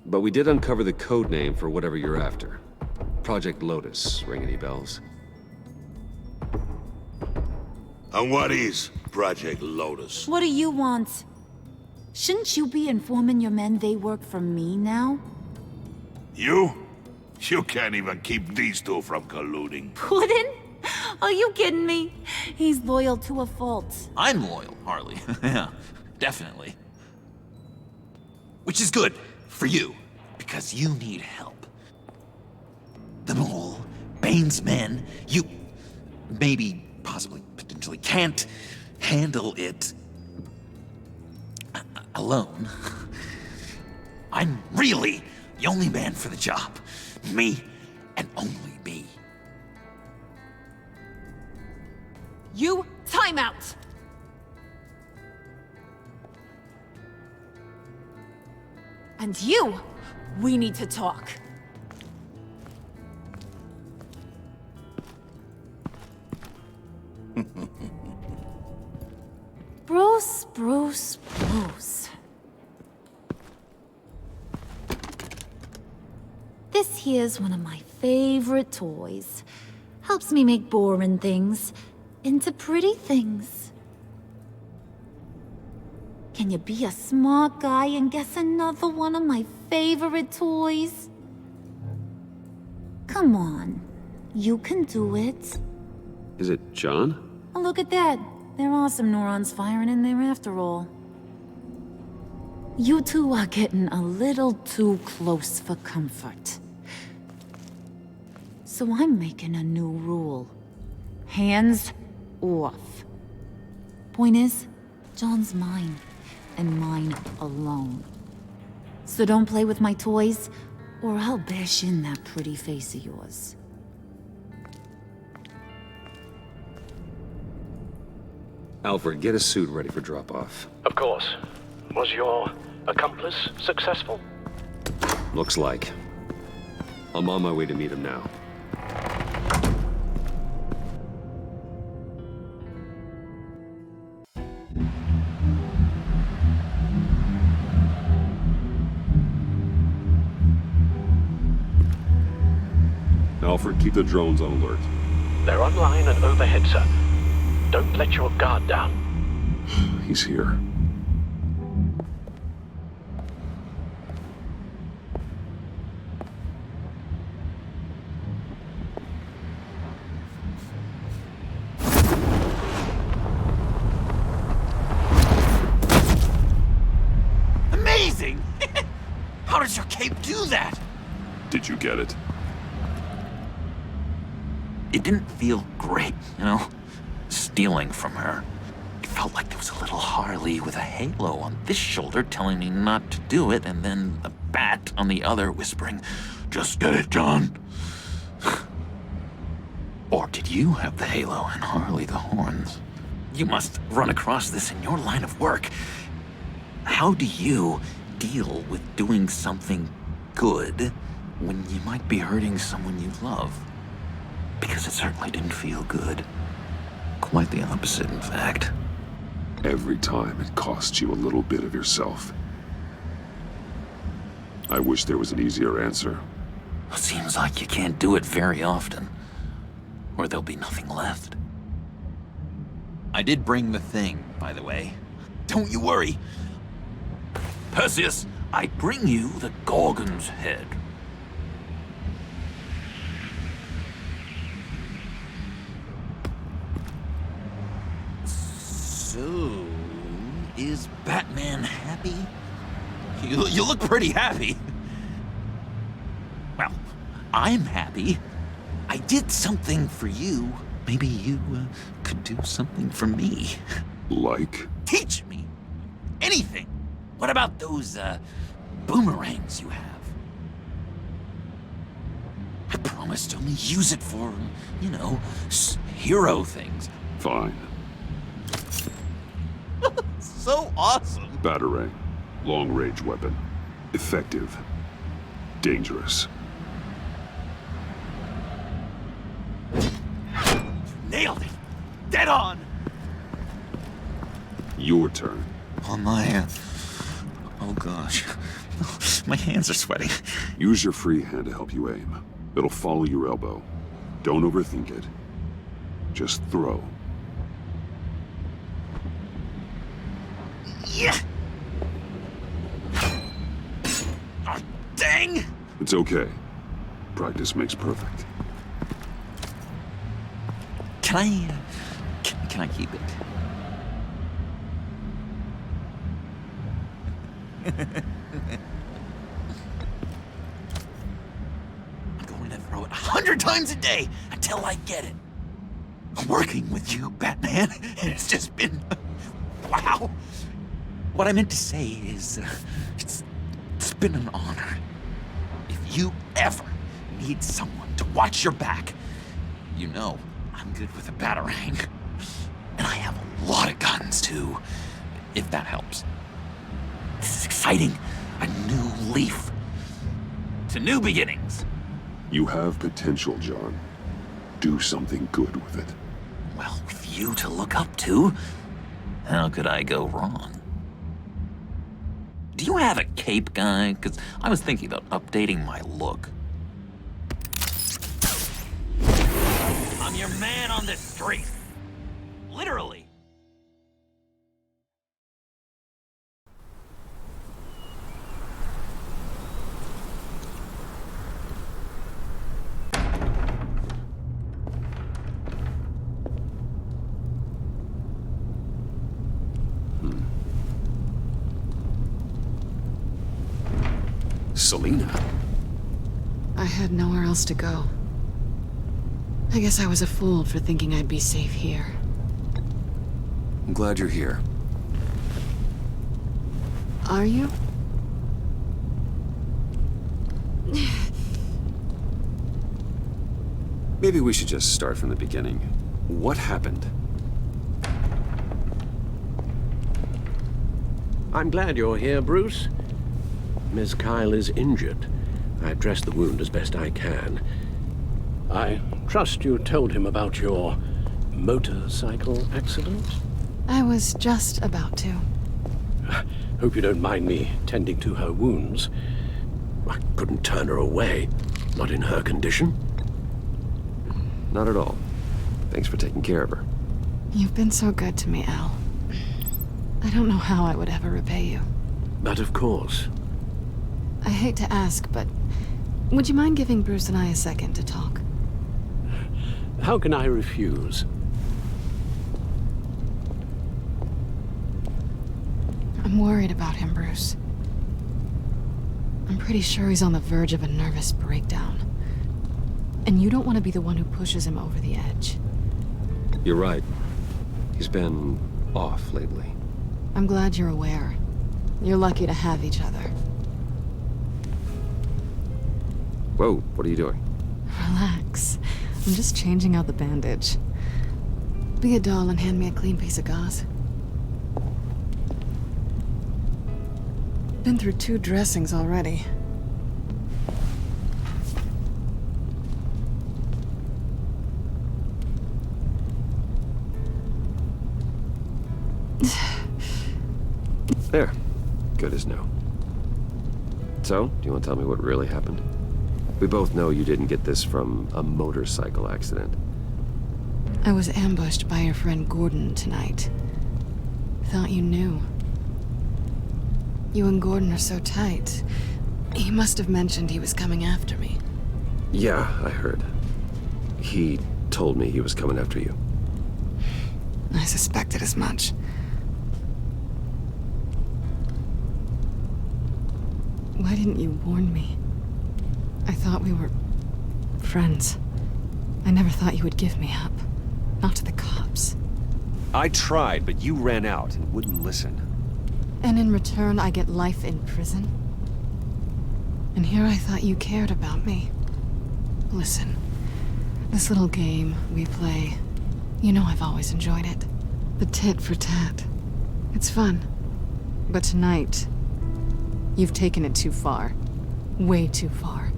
but we did uncover the code name for whatever you're after. Project Lotus. Ring any bells? And what is Project Lotus? What do you want? Shouldn't you be informing your men they work for me now? You? You can't even keep these two from colluding. Puddin'? Are you kidding me? He's loyal to a fault. I'm loyal, Harley. Yeah, definitely. Which is good for you, because you need help. The mole, Bane's men, you maybe, possibly, potentially can't handle it alone. I'm really the only man for the job. Me, and only me. You, time out! And you, we need to talk. Bruce. This here's one of my favorite toys. Helps me make boring things into pretty things. Can you be a smart guy and guess another one of my favorite toys? Come on, you can do it. Is it John? A look at that. There are some neurons firing in there after all. You two are getting a little too close for comfort. So I'm making a new rule. Hands off. Point is, John's mine, and mine alone. So don't play with my toys, or I'll bash in that pretty face of yours. Alfred, get a suit ready for drop-off. Of course. Was your accomplice successful? Looks like. I'm on my way to meet him now. Alfred, keep the drones on alert. They're online and overhead, sir. Don't let your guard down. He's here. Amazing! How does your cape do that? Did you get it? It didn't feel great, you know? Stealing from her. It felt like there was a little Harley with a halo on this shoulder telling me not to do it, and then a bat on the other whispering, "Just get it, John." Or did you have the halo and Harley the horns? You must run across this in your line of work. How do you deal with doing something good when you might be hurting someone you love? Because it certainly didn't feel good. Quite the opposite, in fact. Every time it costs you a little bit of yourself. I wish there was an easier answer. It seems like you can't do it very often, or there'll be nothing left. I did bring the thing, by the way. Don't you worry. Perseus, I bring you the Gorgon's head. So, is Batman happy? You look pretty happy. Well, I'm happy. I did something for you. Maybe you could do something for me. Like? Teach me. Anything. What about those boomerangs you have? I promise to only use it for, you know, hero things. Fine. So awesome. Batarang. Long-range weapon. Effective. Dangerous. Nailed it. Dead on. Your turn. On my... Oh gosh. My hands are sweating. Use your free hand to help you aim. It'll follow your elbow. Don't overthink it. Just throw. Yeah. Oh, dang! It's okay. Practice makes perfect. Can I keep it? I'm going to throw it 100 times a day until I get it. Working with you, Batman, it's just been... wow. What I meant to say is, it's been an honor. If you ever need someone to watch your back, you know I'm good with a batarang. And I have a lot of guns, too, if that helps. This is exciting. A new leaf. To new beginnings. You have potential, John. Do something good with it. Well, with you to look up to, how could I go wrong? Do you have a cape, guy? Because I was thinking about updating my look. I'm your man on the street. Literally. Selina? I had nowhere else to go. I guess I was a fool for thinking I'd be safe here. I'm glad you're here. Are you? Maybe we should just start from the beginning. What happened? I'm glad you're here, Bruce. Miss Kyle is injured. I've dressed the wound as best I can. I trust you told him about your motorcycle accident? I was just about to. Hope you don't mind me tending to her wounds. I couldn't turn her away, not in her condition. Not at all. Thanks for taking care of her. You've been so good to me, Al. I don't know how I would ever repay you. But of course. I hate to ask, but would you mind giving Bruce and I a second to talk? How can I refuse? I'm worried about him, Bruce. I'm pretty sure he's on the verge of a nervous breakdown. And you don't want to be the one who pushes him over the edge. You're right. He's been off lately. I'm glad you're aware. You're lucky to have each other. Whoa, what are you doing? Relax. I'm just changing out the bandage. Be a doll and hand me a clean piece of gauze. Been through 2 dressings already. There. Good as new. So, do you want to tell me what really happened? We both know you didn't get this from a motorcycle accident. I was ambushed by your friend Gordon tonight. Thought you knew. You and Gordon are so tight. He must have mentioned he was coming after me. Yeah, I heard. He told me he was coming after you. I suspected as much. Why didn't you warn me? I thought we were friends. I never thought you would give me up. Not to the cops. I tried, but you ran out and wouldn't listen. And in return, I get life in prison? And here I thought you cared about me. Listen, this little game we play, you know I've always enjoyed it. The tit for tat. It's fun. But tonight, you've taken it too far. Way too far.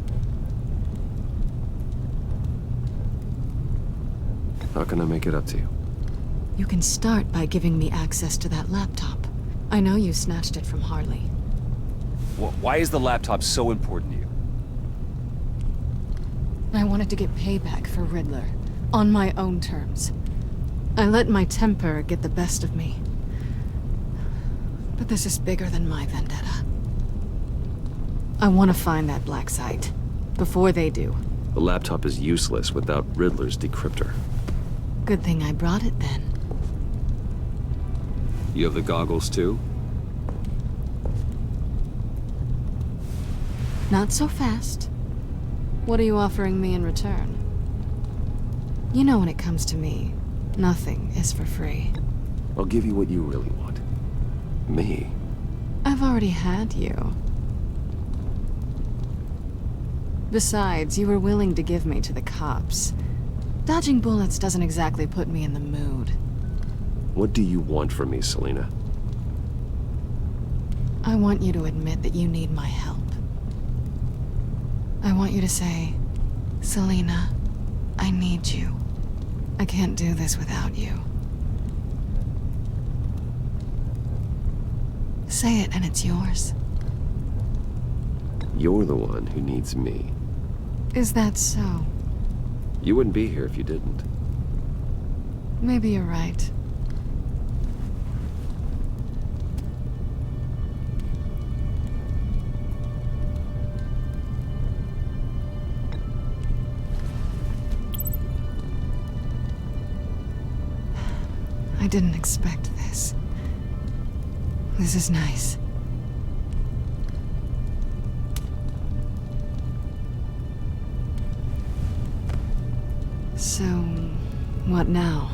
How can I make it up to you? You can start by giving me access to that laptop. I know you snatched it from Harley. Why is the laptop so important to you? I wanted to get payback for Riddler. On my own terms. I let my temper get the best of me. But this is bigger than my vendetta. I want to find that black site. Before they do. The laptop is useless without Riddler's decryptor. Good thing I brought it then. You have the goggles too? Not so fast. What are you offering me in return? You know when it comes to me, nothing is for free. I'll give you what you really want. Me. I've already had you. Besides, you were willing to give me to the cops. Dodging bullets doesn't exactly put me in the mood. What do you want from me, Selina? I want you to admit that you need my help. I want you to say, Selina, I need you. I can't do this without you. Say it and it's yours. You're the one who needs me. Is that so? You wouldn't be here if you didn't. Maybe you're right. I didn't expect this. This is nice. So, what now?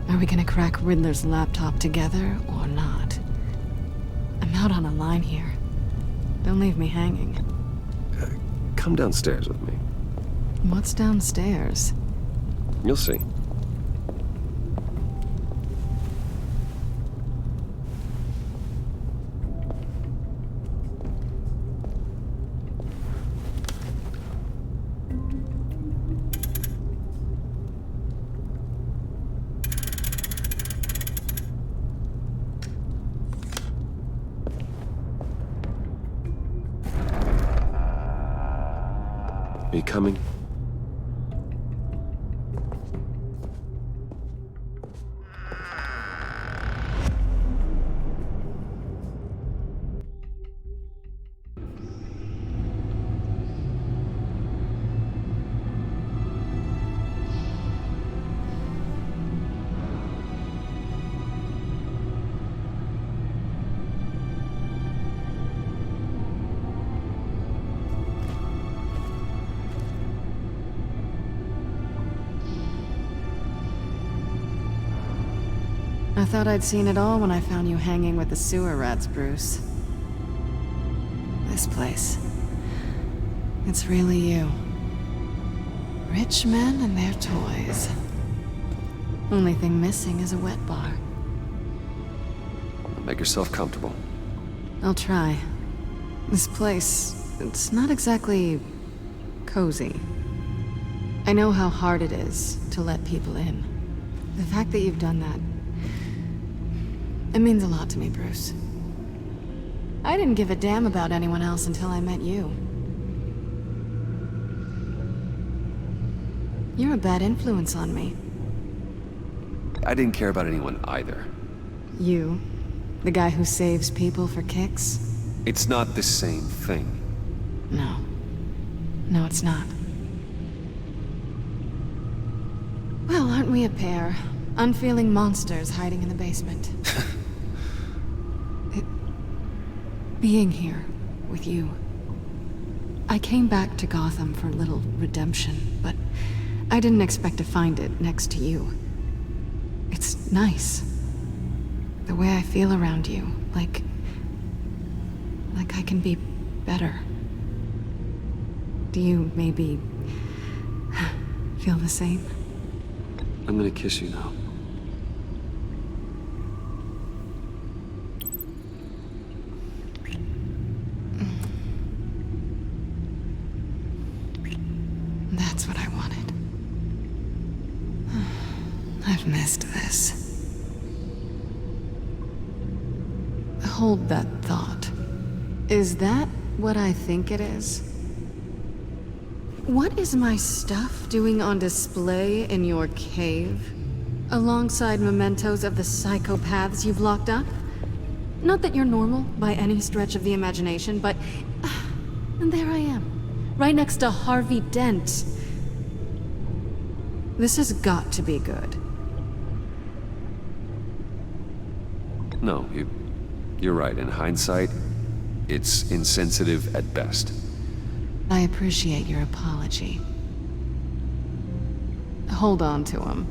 Are we gonna crack Riddler's laptop together or not? I'm out on a line here. Don't leave me hanging. Come downstairs with me. What's downstairs? You'll see. Are you coming? I thought I'd seen it all when I found you hanging with the sewer rats, Bruce. This place. It's really you. Rich men and their toys. Only thing missing is a wet bar. Make yourself comfortable. I'll try. This place, it's not exactly cozy. I know how hard it is to let people in. The fact that you've done that, it means a lot to me, Bruce. I didn't give a damn about anyone else until I met you. You're a bad influence on me. I didn't care about anyone either. You? The guy who saves people for kicks? It's not the same thing. No. No, it's not. Well, aren't we a pair? Unfeeling monsters hiding in the basement. Being here with you. I came back to Gotham for a little redemption, but I didn't expect to find it next to you. It's nice. The way I feel around you, like I can be better. Do you maybe feel the same? I'm gonna kiss you now. That's what I wanted. I've missed this. Hold that thought. Is that what I think it is? What is my stuff doing on display in your cave? Alongside mementos of the psychopaths you've locked up? Not that you're normal by any stretch of the imagination, but... and there I am, right next to Harvey Dent. This has got to be good. No, you're right. In hindsight, it's insensitive at best. I appreciate your apology. Hold on to them.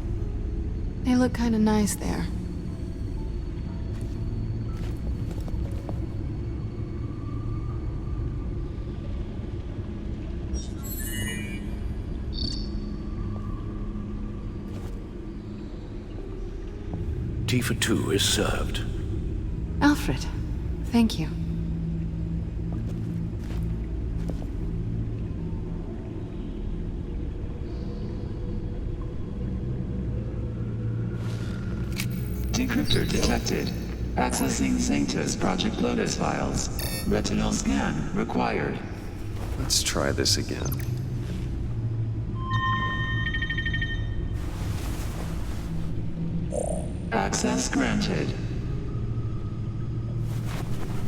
They look kind of nice there. Tea for two is served. Alfred, thank you. Decryptor detected. Accessing Sanctus Project Lotus files. Retinal scan required. Let's try this again. Access granted.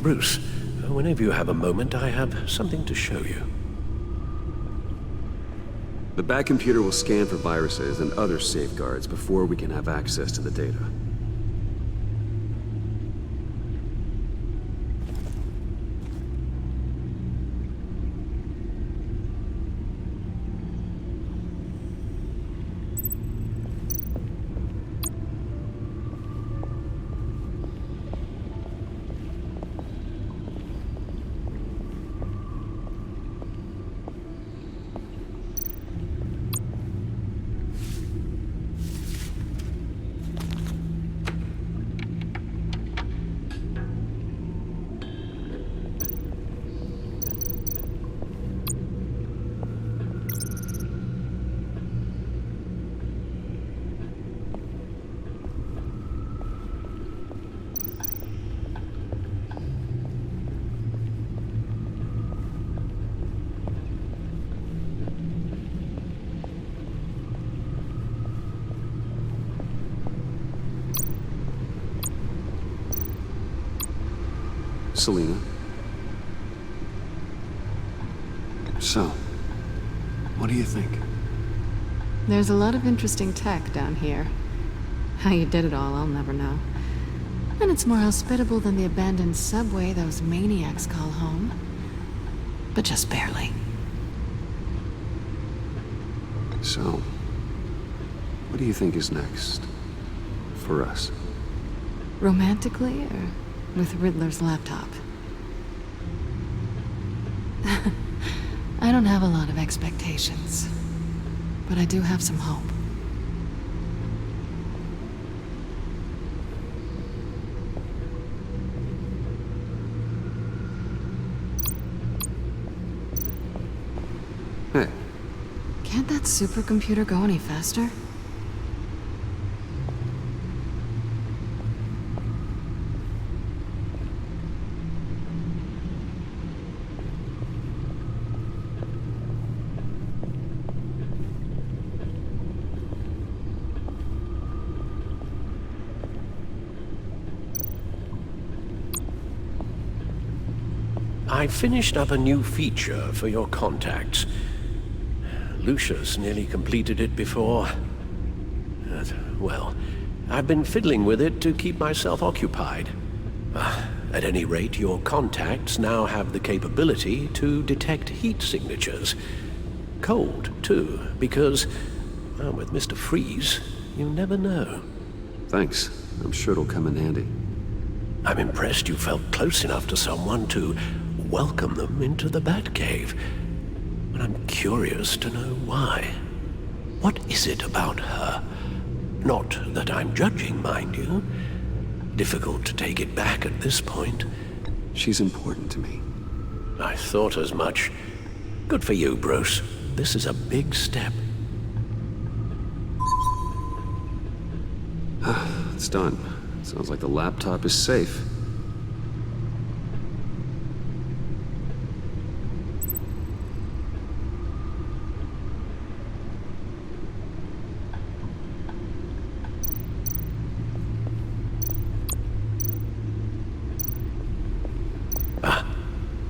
Bruce, whenever you have a moment, I have something to show you. The back computer will scan for viruses and other safeguards before we can have access to the data. Selina. So, what do you think? There's a lot of interesting tech down here. How you did it all, I'll never know. And it's more hospitable than the abandoned subway those maniacs call home. But just barely. So, what do you think is next? For us? Romantically, or with Riddler's laptop? I don't have a lot of expectations. But I do have some hope. Hey. Can't that supercomputer go any faster? I finished up a new feature for your contacts. Lucius nearly completed it before. Well, I've been fiddling with it to keep myself occupied. At any rate, your contacts now have the capability to detect heat signatures. Cold, too, because, well, with Mr. Freeze, you never know. Thanks. I'm sure it'll come in handy. I'm impressed you felt close enough to someone to welcome them into the Batcave. But I'm curious to know why. What is it about her? Not that I'm judging, mind you. Difficult to take it back at this point. She's important to me. I thought as much. Good for you, Bruce. This is a big step. It's done. Sounds like the laptop is safe.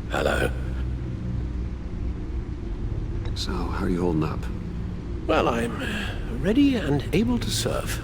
Hello. So, how are you holding up? Well, I'm ready and able to serve.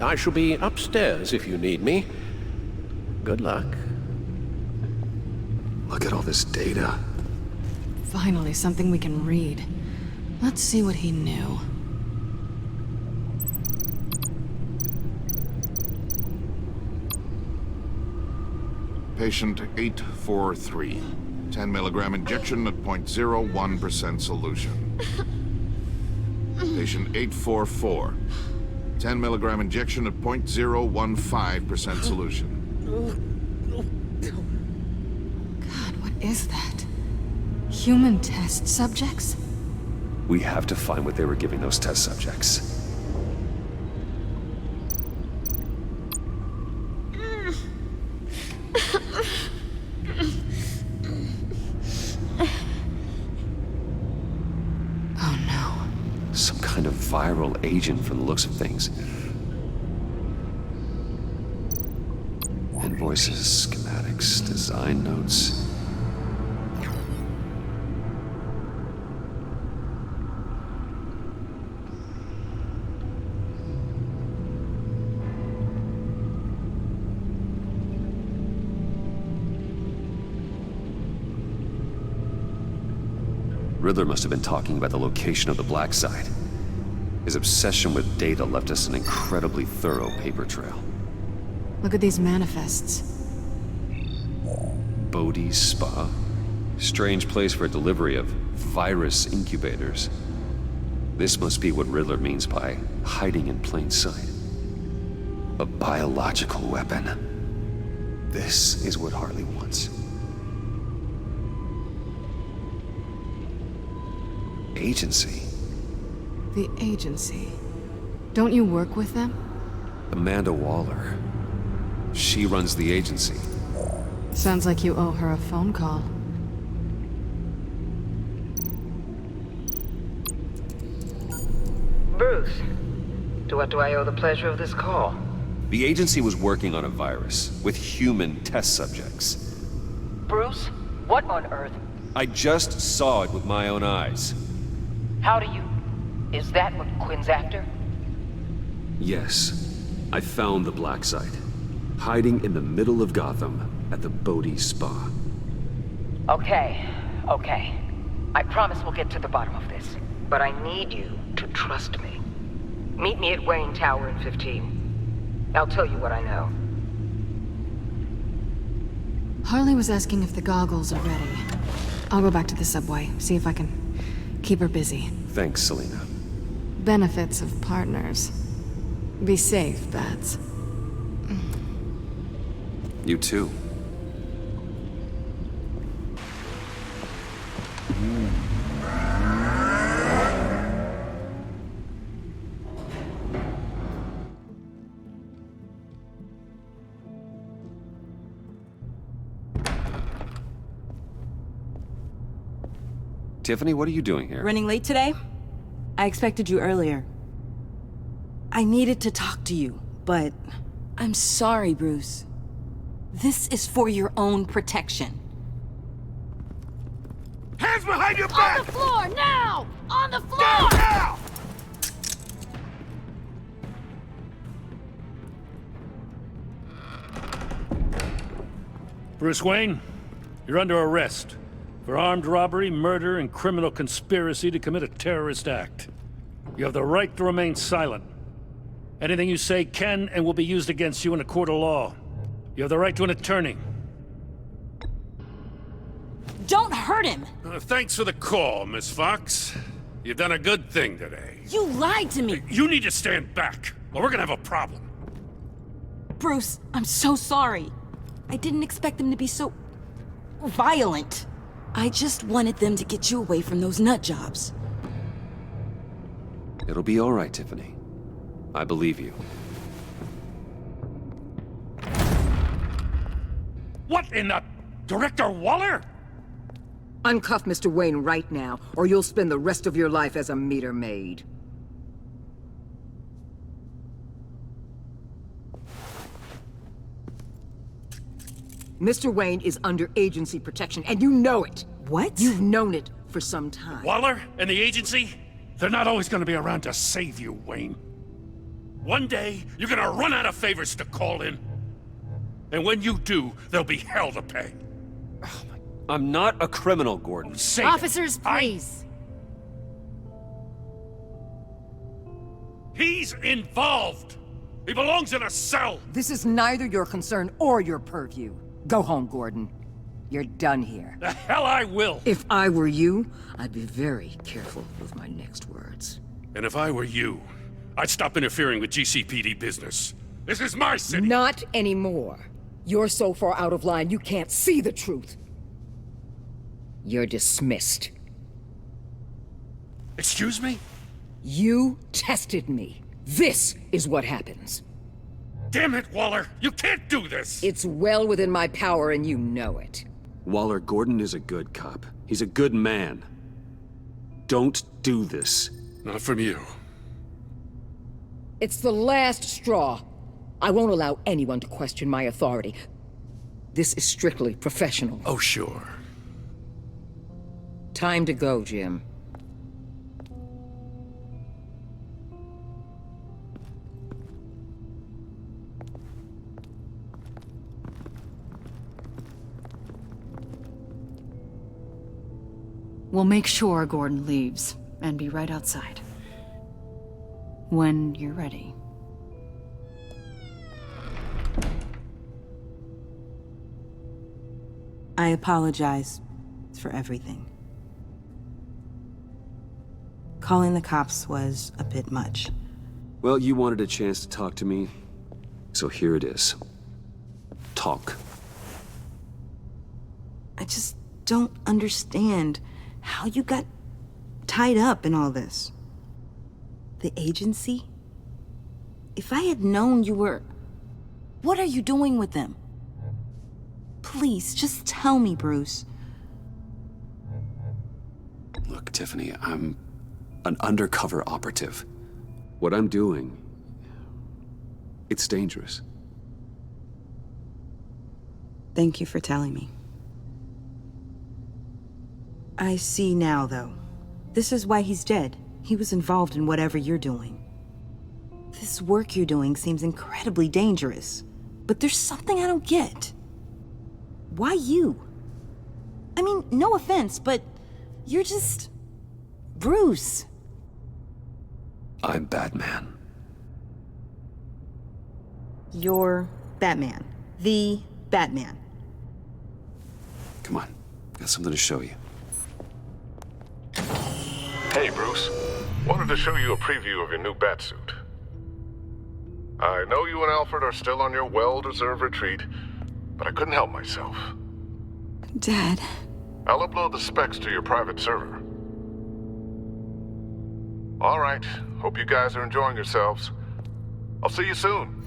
I shall be upstairs if you need me. Good luck. Look at all this data. Finally, something we can read. Let's see what he knew. Patient 843. 10 milligram injection at 0.01% solution. Patient 844. 10 milligram injection at 0.015% solution. God, what is that? Human test subjects? We have to find what they were giving those test subjects. Kind of viral agent from the looks of things. Invoices, schematics, design notes. Riddler must have been talking about the location of the black site. His obsession with data left us an incredibly thorough paper trail. Look at these manifests. Bodhi's Spa? Strange place for delivery of virus incubators. This must be what Riddler means by hiding in plain sight. A biological weapon. This is what Harley wants. Agency? The agency. Don't you work with them? Amanda Waller. She runs the agency. Sounds like you owe her a phone call. Bruce, to what do I owe the pleasure of this call? The agency was working on a virus with human test subjects. Bruce, what on earth? I just saw it with my own eyes. How do you... Is that what Quinn's after? Yes. I found the black site. Hiding in the middle of Gotham at the Bodhi Spa. Okay. I promise we'll get to the bottom of this. But I need you to trust me. Meet me at Wayne Tower in 15. I'll tell you what I know. Harley was asking if the goggles are ready. I'll go back to the subway, see if I can keep her busy. Thanks, Selina. Benefits of partners. Be safe, Bats. You too. Tiffany, what are you doing here? Running late today? I expected you earlier. I needed to talk to you, but... I'm sorry, Bruce. This is for your own protection. Hands behind your back! On the floor, now! On the floor! Down now! Bruce Wayne, you're under arrest for armed robbery, murder, and criminal conspiracy to commit a terrorist act. You have the right to remain silent. Anything you say can and will be used against you in a court of law. You have the right to an attorney. Don't hurt him! Thanks for the call, Miss Fox. You've done a good thing today. You lied to me! You need to stand back, or we're gonna have a problem. Bruce, I'm so sorry. I didn't expect them to be so... violent. I just wanted them to get you away from those nut jobs. It'll be all right, Tiffany. I believe you. What in the... Director Waller? Uncuff Mr. Wayne right now, or you'll spend the rest of your life as a meter maid. Mr. Wayne is under agency protection, and you know it. What? You've known it for some time. Waller and the agency? They're not always gonna be around to save you, Wayne. One day, you're gonna run out of favors to call in. And when you do, there'll be hell to pay. I'm not a criminal, Gordon. Say Officers, please. He's involved. He belongs in a cell. This is neither your concern or your purview. Go home, Gordon. You're done here. The hell I will. If I were you, I'd be very careful with my next words. And if I were you, I'd stop interfering with GCPD business. This is my city. Not anymore. You're so far out of line, you can't see the truth. You're dismissed. Excuse me? You tested me. This is what happens. Damn it, Waller! You can't do this! It's well within my power and you know it. Waller, Gordon is a good cop. He's a good man. Don't do this. Not from you. It's the last straw. I won't allow anyone to question my authority. This is strictly professional. Oh, sure. Time to go, Jim. We'll make sure Gordon leaves, and be right outside. When you're ready. I apologize for everything. Calling the cops was a bit much. Well, you wanted a chance to talk to me, so here it is. Talk. I just don't understand how you got tied up in all this. The agency? If I had known you were... What are you doing with them? Please, just tell me, Bruce. Look, Tiffany, I'm an undercover operative. What I'm doing, it's dangerous. Thank you for telling me. I see now, though. This is why he's dead. He was involved in whatever you're doing. This work you're doing seems incredibly dangerous. But there's something I don't get. Why you? I mean, no offense, but you're just... Bruce. I'm Batman. You're Batman. The Batman. Come on, got something to show you. Hey, Bruce. Wanted to show you a preview of your new Batsuit. I know you and Alfred are still on your well-deserved retreat, but I couldn't help myself. Dad. I'll upload the specs to your private server. All right. Hope you guys are enjoying yourselves. I'll see you soon.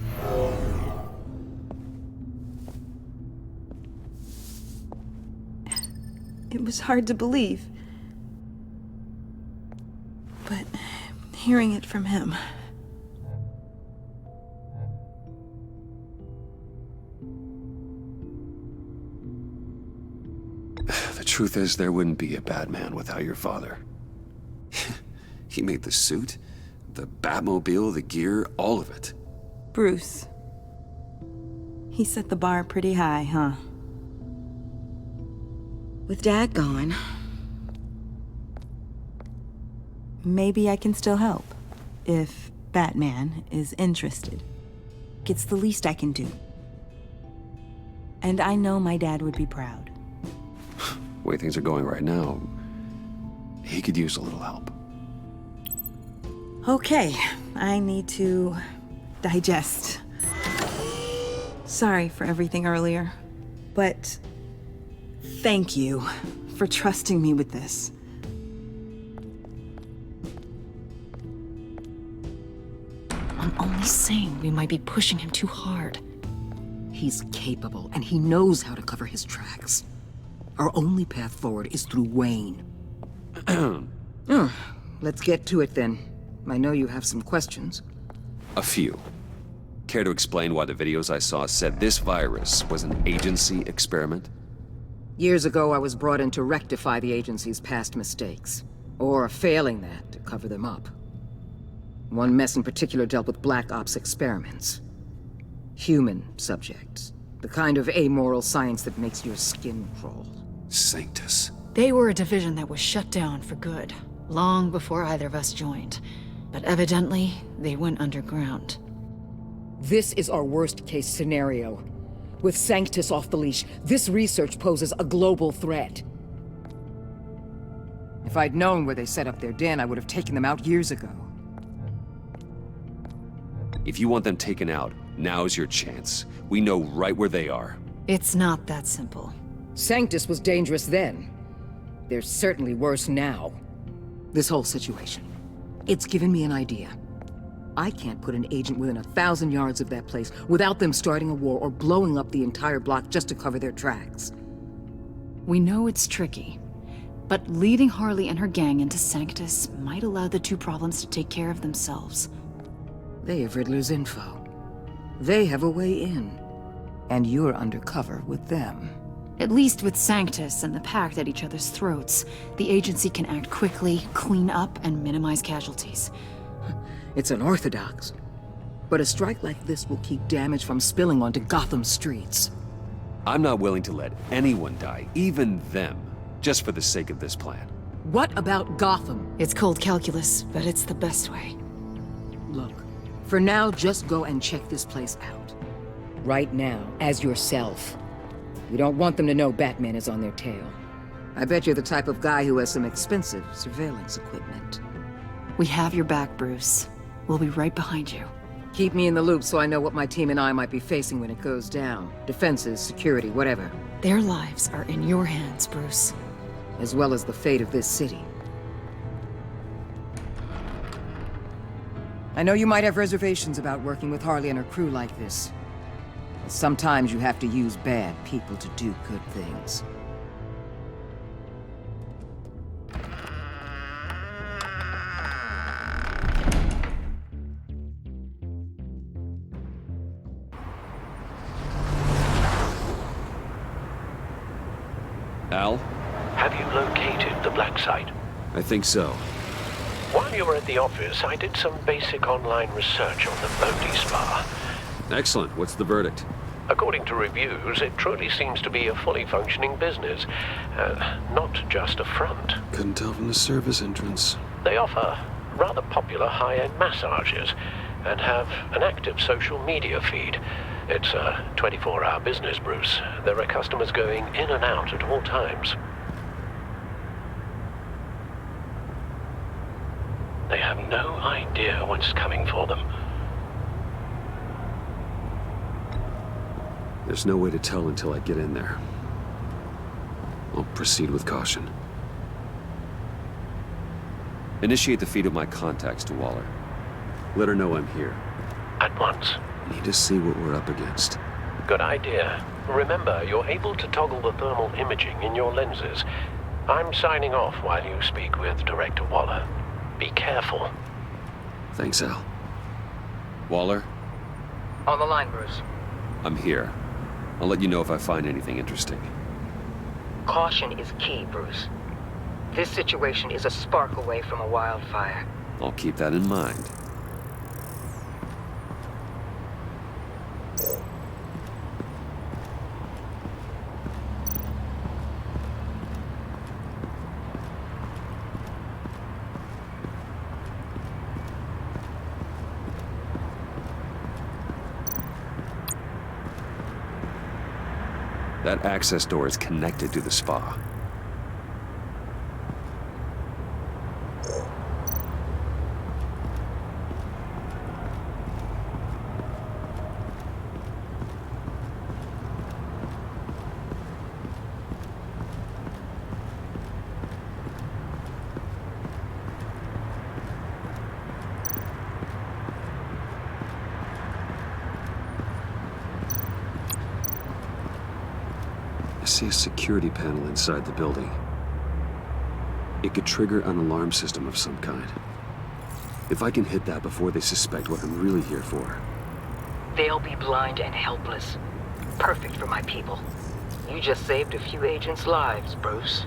It was hard to believe. But hearing it from him... The truth is, there wouldn't be a Batman without your father. He made the suit, the Batmobile, the gear, all of it. Bruce. He set the bar pretty high, huh? With Dad gone... Maybe I can still help. If Batman is interested. It's the least I can do. And I know my dad would be proud. The way things are going right now, he could use a little help. Okay, I need to digest. Sorry for everything earlier, but thank you for trusting me with this. I'm only saying we might be pushing him too hard. He's capable, and he knows how to cover his tracks. Our only path forward is through Wayne. Let's get to it then. I know you have some questions. A few. Care to explain why the videos I saw said this virus was an agency experiment? Years ago, I was brought in to rectify the agency's past mistakes. Or, failing that, to cover them up. One mess in particular dealt with Black Ops experiments. Human subjects. The kind of amoral science that makes your skin crawl. Sanctus. They were a division that was shut down for good, long before either of us joined. But evidently, they went underground. This is our worst-case scenario. With Sanctus off the leash, this research poses a global threat. If I'd known where they set up their den, I would have taken them out years ago. If you want them taken out, now's your chance. We know right where they are. It's not that simple. Sanctus was dangerous then. They're certainly worse now. This whole situation, it's given me an idea. I can't put an agent within 1,000 yards of that place without them starting a war or blowing up the entire block just to cover their tracks. We know it's tricky, but leading Harley and her gang into Sanctus might allow the two problems to take care of themselves. They have Riddler's info. They have a way in. And you're undercover with them. At least with Sanctus and the Pact at each other's throats, the agency can act quickly, clean up, and minimize casualties. It's unorthodox. But a strike like this will keep damage from spilling onto Gotham's streets. I'm not willing to let anyone die, even them, just for the sake of this plan. What about Gotham? It's cold calculus, but it's the best way. Look, for now, just go and check this place out. Right now, as yourself. You don't want them to know Batman is on their tail. I bet you're the type of guy who has some expensive surveillance equipment. We have your back, Bruce. We'll be right behind you. Keep me in the loop so I know what my team and I might be facing when it goes down. Defenses, security, whatever. Their lives are in your hands, Bruce. As well as the fate of this city. I know you might have reservations about working with Harley and her crew like this. But sometimes you have to use bad people to do good things. Al? Have you located the black site? I think so. While you were at the office, I did some basic online research on the Bodhi Spa. Excellent. What's the verdict? According to reviews, it truly seems to be a fully functioning business, not just a front. Couldn't tell from the service entrance. They offer rather popular high-end massages and have an active social media feed. It's a 24-hour business, Bruce. There are customers going in and out at all times. They have no idea what's coming for them. There's no way to tell until I get in there. I'll proceed with caution. Initiate the feed of my contacts to Waller. Let her know I'm here. At once. Need to see what we're up against. Good idea. Remember, you're able to toggle the thermal imaging in your lenses. I'm signing off while you speak with Director Waller. Be careful. Thanks, Al. Waller? On the line, Bruce. I'm here. I'll let you know if I find anything interesting. Caution is key, Bruce. This situation is a spark away from a wildfire. I'll keep that in mind. That access door is connected to the spa. I see a security panel inside the building. It could trigger an alarm system of some kind. If I can hit that before they suspect what I'm really here for. They'll be blind and helpless. Perfect for my people. You just saved a few agents' lives, Bruce.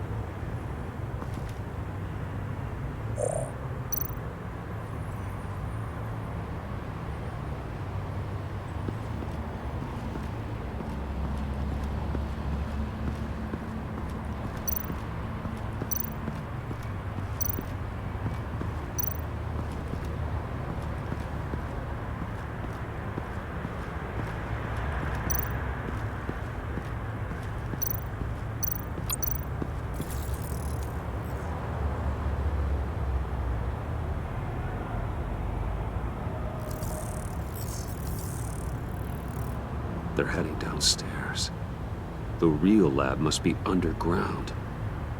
They're heading downstairs. The real lab must be underground.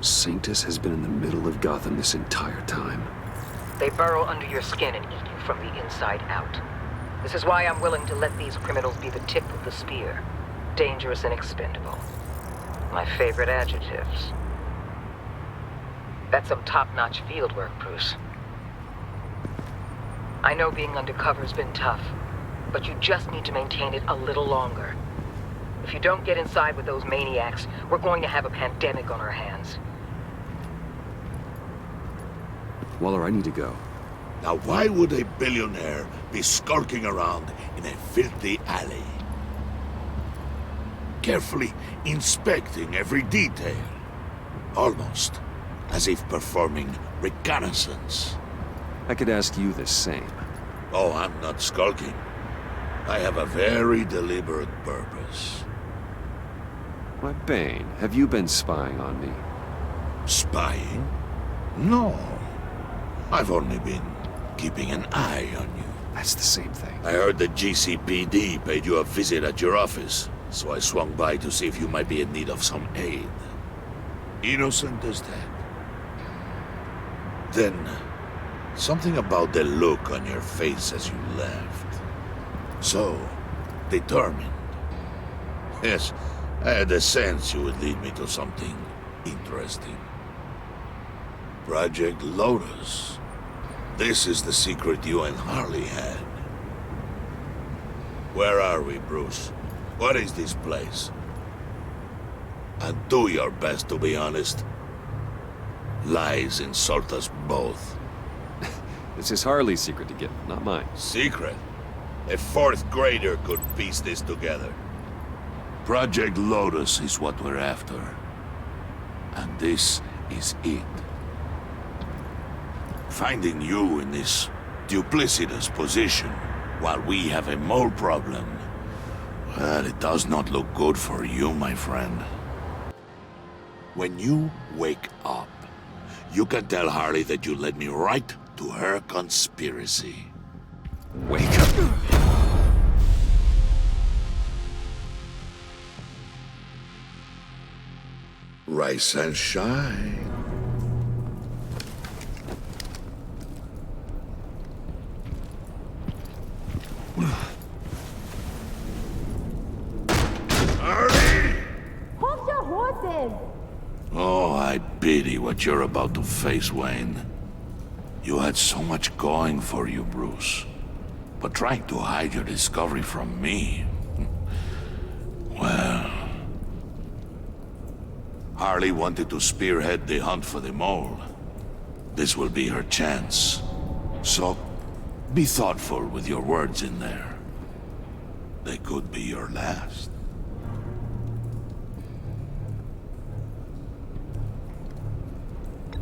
Sanctus has been in the middle of Gotham this entire time. They burrow under your skin and eat you from the inside out. This is why I'm willing to let these criminals be the tip of the spear. Dangerous and expendable. My favorite adjectives. That's some top-notch field work, Bruce. I know being undercover's been tough, but you just need to maintain it a little longer. If you don't get inside with those maniacs, we're going to have a pandemic on our hands. Waller, I need to go. Now why would a billionaire be skulking around in a filthy alley? Carefully inspecting every detail. Almost as if performing reconnaissance. I could ask you the same. Oh, I'm not skulking. I have a very deliberate purpose. Why, Bane, have you been spying on me? Spying? No. I've only been keeping an eye on you. That's the same thing. I heard the GCPD paid you a visit at your office. so I swung by to see if you might be in need of some aid. Innocent as that. Then, something about the look on your face as you left. So, determined. Yes, I had a sense you would lead me to something interesting. Project Lotus. This is the secret you and Harley had. Where are we, Bruce? What is this place? And do your best to be honest. Lies insult us both. This is Harley's secret to give, not mine. Secret? A fourth grader could piece this together. Project Lotus is what we're after. And this is it. Finding you in this duplicitous position while we have a mole problem, well, it does not look good for you, my friend. When you wake up, you can tell Harley that you led me right to her conspiracy. Wake up. Rise and shine. Hold your horses! Oh, I pity what you're about to face, Wayne. You had so much going for you, Bruce. But trying to hide your discovery from me... Well... Harley wanted to spearhead the hunt for the mole. This will be her chance. So, be thoughtful with your words in there. They could be your last.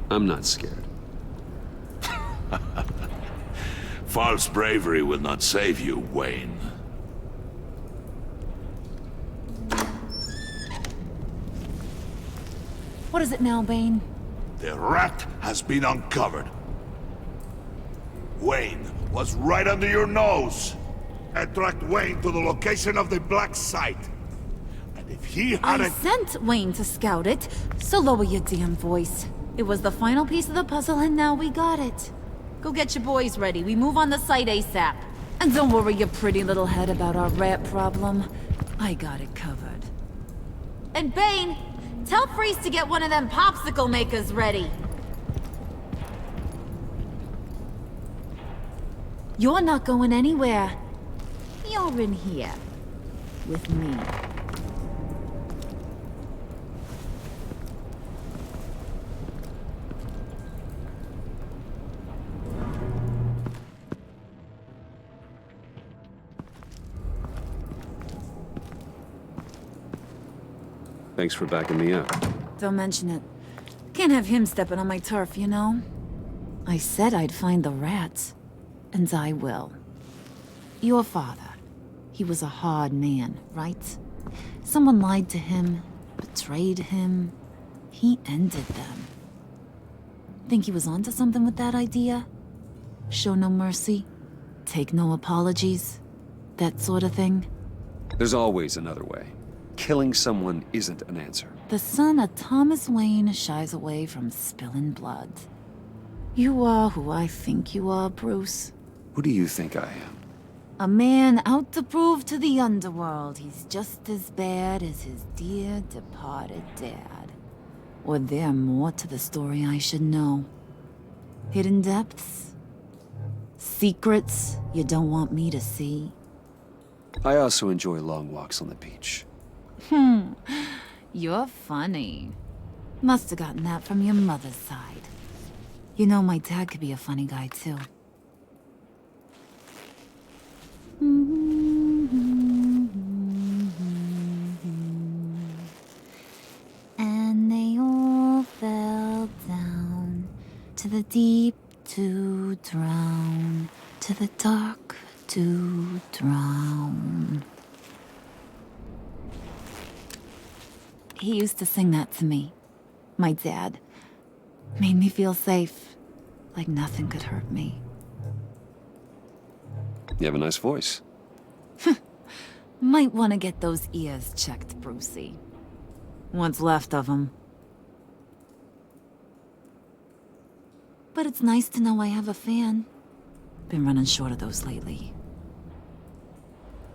I'm not scared. False bravery will not save you, Wayne. What is it now, Bane? The rat has been uncovered. Wayne was right under your nose. I tracked Wayne to the location of the black site. And if he I hadn't... sent Wayne to scout it, so lower your damn voice. It was the final piece of the puzzle, and now we got it. Go get your boys ready. We move on the site ASAP. And don't worry your pretty little head about our rat problem. I got it covered. And Bane, tell Freeze to get one of them popsicle makers ready. You're not going anywhere. You're in here. With me. Thanks for backing me up. Don't mention it. Can't have him stepping on my turf, you know? I said I'd find the rats. And I will. Your father. He was a hard man, right? Someone lied to him, betrayed him. He ended them. Think he was onto something with that idea? Show no mercy? Take no apologies? That sort of thing? There's always another way. Killing someone isn't an answer. The son of Thomas Wayne shies away from spilling blood. You are who I think you are, Bruce. Who do you think I am? A man out to prove to the underworld he's just as bad as his dear departed dad. Or there more to the story I should know? Hidden depths? Secrets you don't want me to see? I also enjoy long walks on the beach. You're funny. Must have gotten that from your mother's side. You know, my dad could be a funny guy, too. And they all fell down to the deep to drown, to the dark to drown. He used to sing that to me. My dad. Made me feel safe. Like nothing could hurt me. You have a nice voice. Might want to get those ears checked, Brucey. What's left of them. But it's nice to know I have a fan. Been running short of those lately.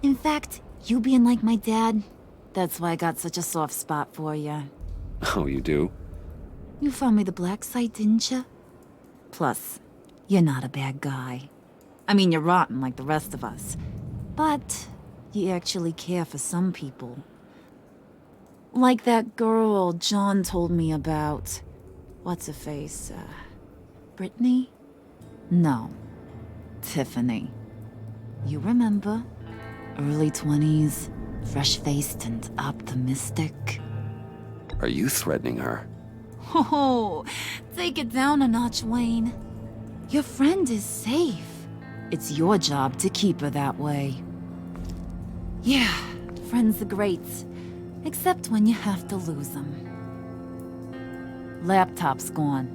In fact, you being like my dad, that's why I got such a soft spot for you. Oh, you do? You found me the black site, didn't you? Plus, you're not a bad guy. I mean, you're rotten like the rest of us. But you actually care for some people. Like that girl John told me about. What's her face? Brittany? No. Tiffany. You remember? Early 20s, fresh-faced and optimistic. Are you threatening her? Oh, take it down a notch, Wayne. Your friend is safe. It's your job to keep her that way. Yeah, friends are great. Except when you have to lose them. Laptop's gone.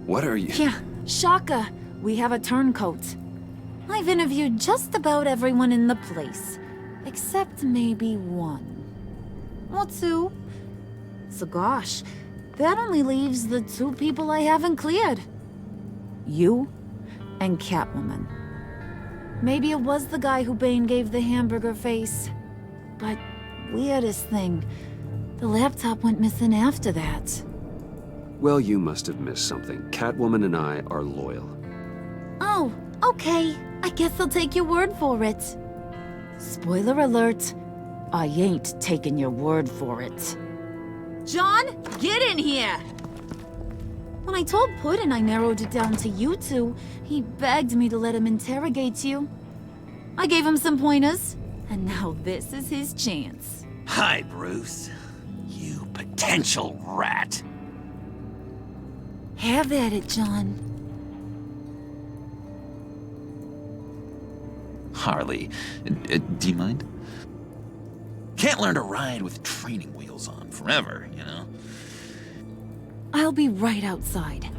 What are you... Yeah, shocker. We have a turncoat. I've interviewed just about everyone in the place. Except maybe one. Or two. So gosh, that only leaves the two people I haven't cleared. You and Catwoman. Maybe it was the guy who Bane gave the hamburger face. But weirdest thing, the laptop went missing after that. Well, you must have missed something. Catwoman and I are loyal. Oh, okay. I guess I'll take your word for it. Spoiler alert, I ain't taking your word for it. John, get in here! When I told Puddin' I narrowed it down to you two, he begged me to let him interrogate you. I gave him some pointers, and now this is his chance. Hi, Bruce. You potential rat. Have at it, John. Harley, do you mind? Can't learn to ride with training wheels on forever, you know? I'll be right outside.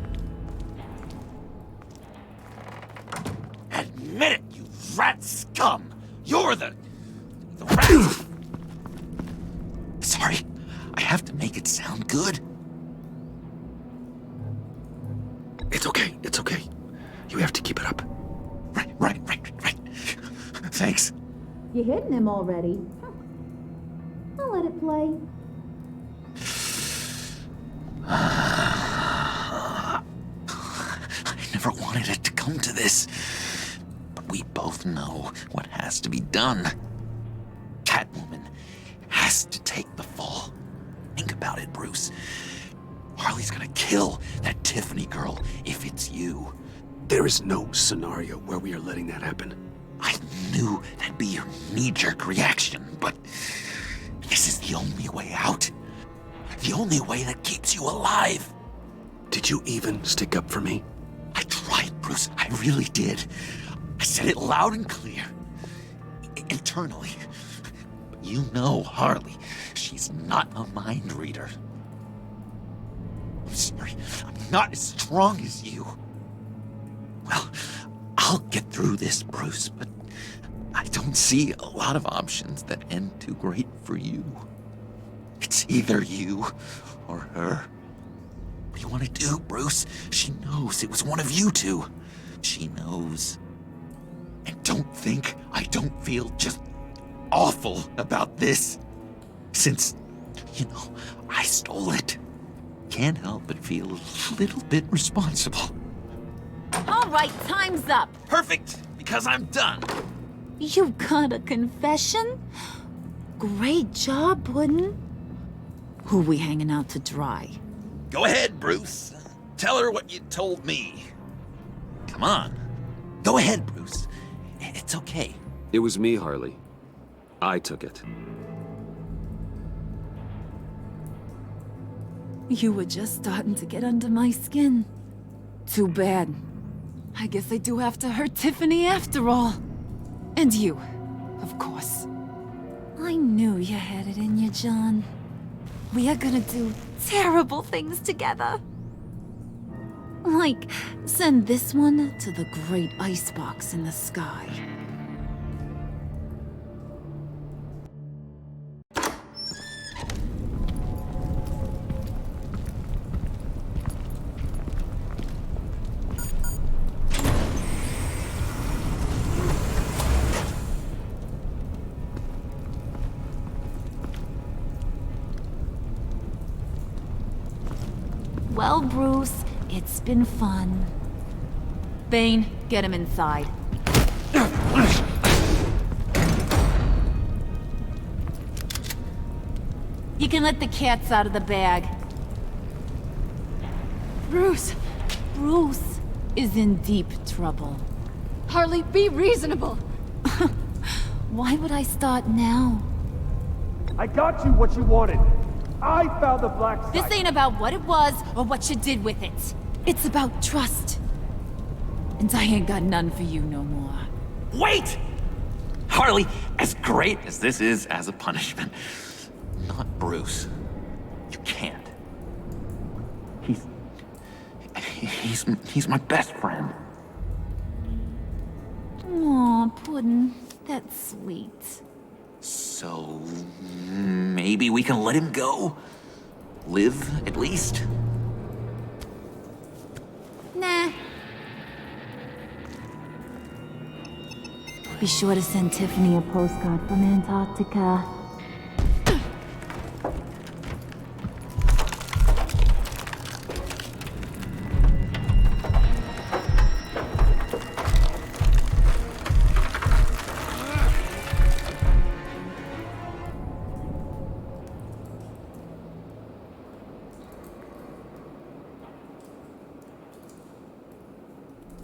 Admit it, you rat scum! You're the rat! Sorry, I have to make it sound good. It's okay, it's okay. You have to keep it up. Right. Thanks. You hitting him already? I'll let it play. I never wanted it to come to this. But we both know what has to be done. Catwoman has to take the fall. Think about it, Bruce. Harley's gonna kill that Tiffany girl if it's you. There is no scenario where we are letting that happen. I knew that'd be your knee-jerk reaction, but this is the only way out. The only way that keeps you alive. Did you even stick up for me? I tried, Bruce. I really did. I said it loud and clear. Internally. But you know Harley. She's not a mind reader. I'm sorry. I'm not as strong as you. Well, I'll get through this, Bruce, but I don't see a lot of options that end too great for you. It's either you or her. What do you want to do, Bruce? She knows it was one of you two. She knows. And don't think I don't feel just awful about this. Since, I stole it. Can't help but feel a little bit responsible. All right, time's up. Perfect, because I'm done. You got a confession? Great job, Puddin'. Who we hanging out to dry? Go ahead, Bruce. Tell her what you told me. Come on. Go ahead, Bruce. It's okay. It was me, Harley. I took it. You were just starting to get under my skin. Too bad. I guess I do have to hurt Tiffany after all. And you, of course. I knew you had it in you, John. We are gonna do terrible things together. Like, send this one to the great icebox in the sky. Well, Bruce, it's been fun. Bane, get him inside. You can let the cats out of the bag. Bruce! Bruce is in deep trouble. Harley, be reasonable! Why would I start now? I got you what you wanted. I found the black site. This ain't about what it was or what you did with it. It's about trust. And I ain't got none for you no more. Wait! Harley, as great as this is as a punishment, not Bruce. You can't. He's my best friend. Aw, Puddin'. That's sweet. So maybe we can let him go? Live, at least? Nah. Be sure to send Tiffany a postcard from Antarctica.